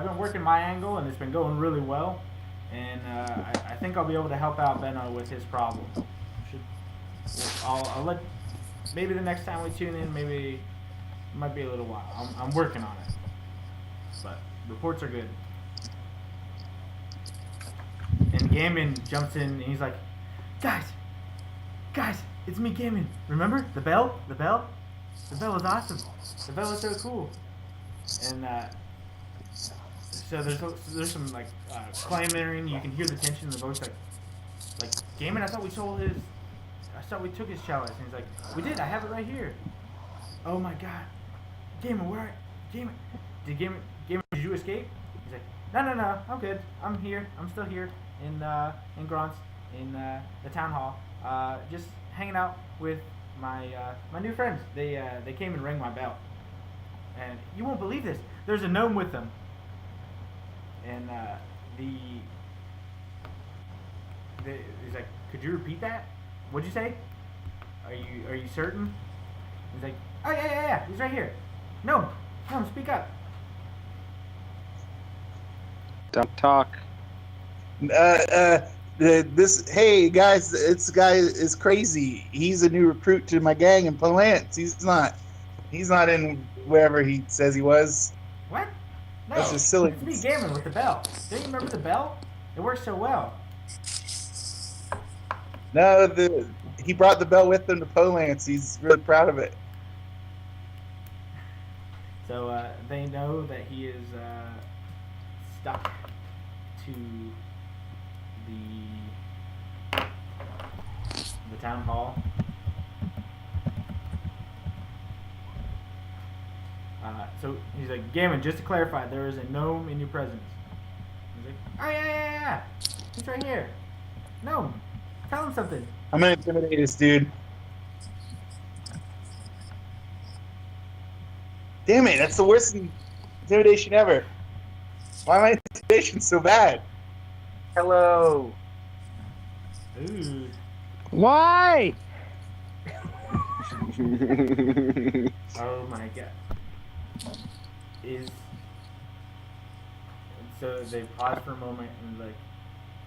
been working my angle and it's been going really well, and I think I'll be able to help out Benno with his problem. I'll let, maybe the next time we tune in, maybe it might be a little while. I'm working on it, but reports are good. And Gaiman jumps in and he's like, guys, it's me, Gaiman. Remember the bell? The bell was awesome. The bell was so cool. And so there's some like clamoring. You can hear the tension in the voice. Like Gaiman, I thought we took his chalice. And he's like, we did. I have it right here. Oh my God, Gaiman, where? Gaiman, did you escape? He's like, no, I'm good. I'm here. I'm still here in Gronst, in the town hall, just hanging out with my new friends. They came and rang my bell, and you won't believe this. There's a gnome with them, and he's like, could you repeat that? What'd you say? Are you certain? He's like, oh yeah, he's right here. No, speak up. Don't talk. Hey guys, this guy is crazy. He's a new recruit to my gang in Polance. He's not in wherever he says he was. What? No, that's just silly. It's me, Gaiman, with the bell. Don't you remember the bell? It works so well. No, he brought the bell with him to Polance. He's really proud of it. So they know that he is stuck to the town hall. So he's like, Gaiman, just to clarify, there is a gnome in your presence. He's like, oh yeah. He's right here. Gnome, tell him something. I'm gonna intimidate this dude. Damn it, that's the worst intimidation ever. Why am my intimidation so bad? Hello. Ooh. Why? Oh my God. So they pause for a moment and like,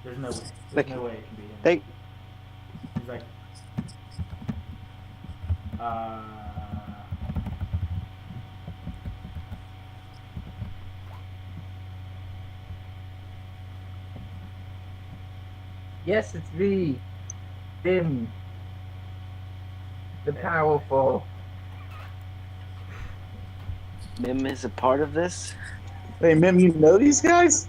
there's no way. There's no way it can be him. He's like, Yes, it's me. Finn. The powerful. Mim is a part of this. Hey, Mim, you know these guys?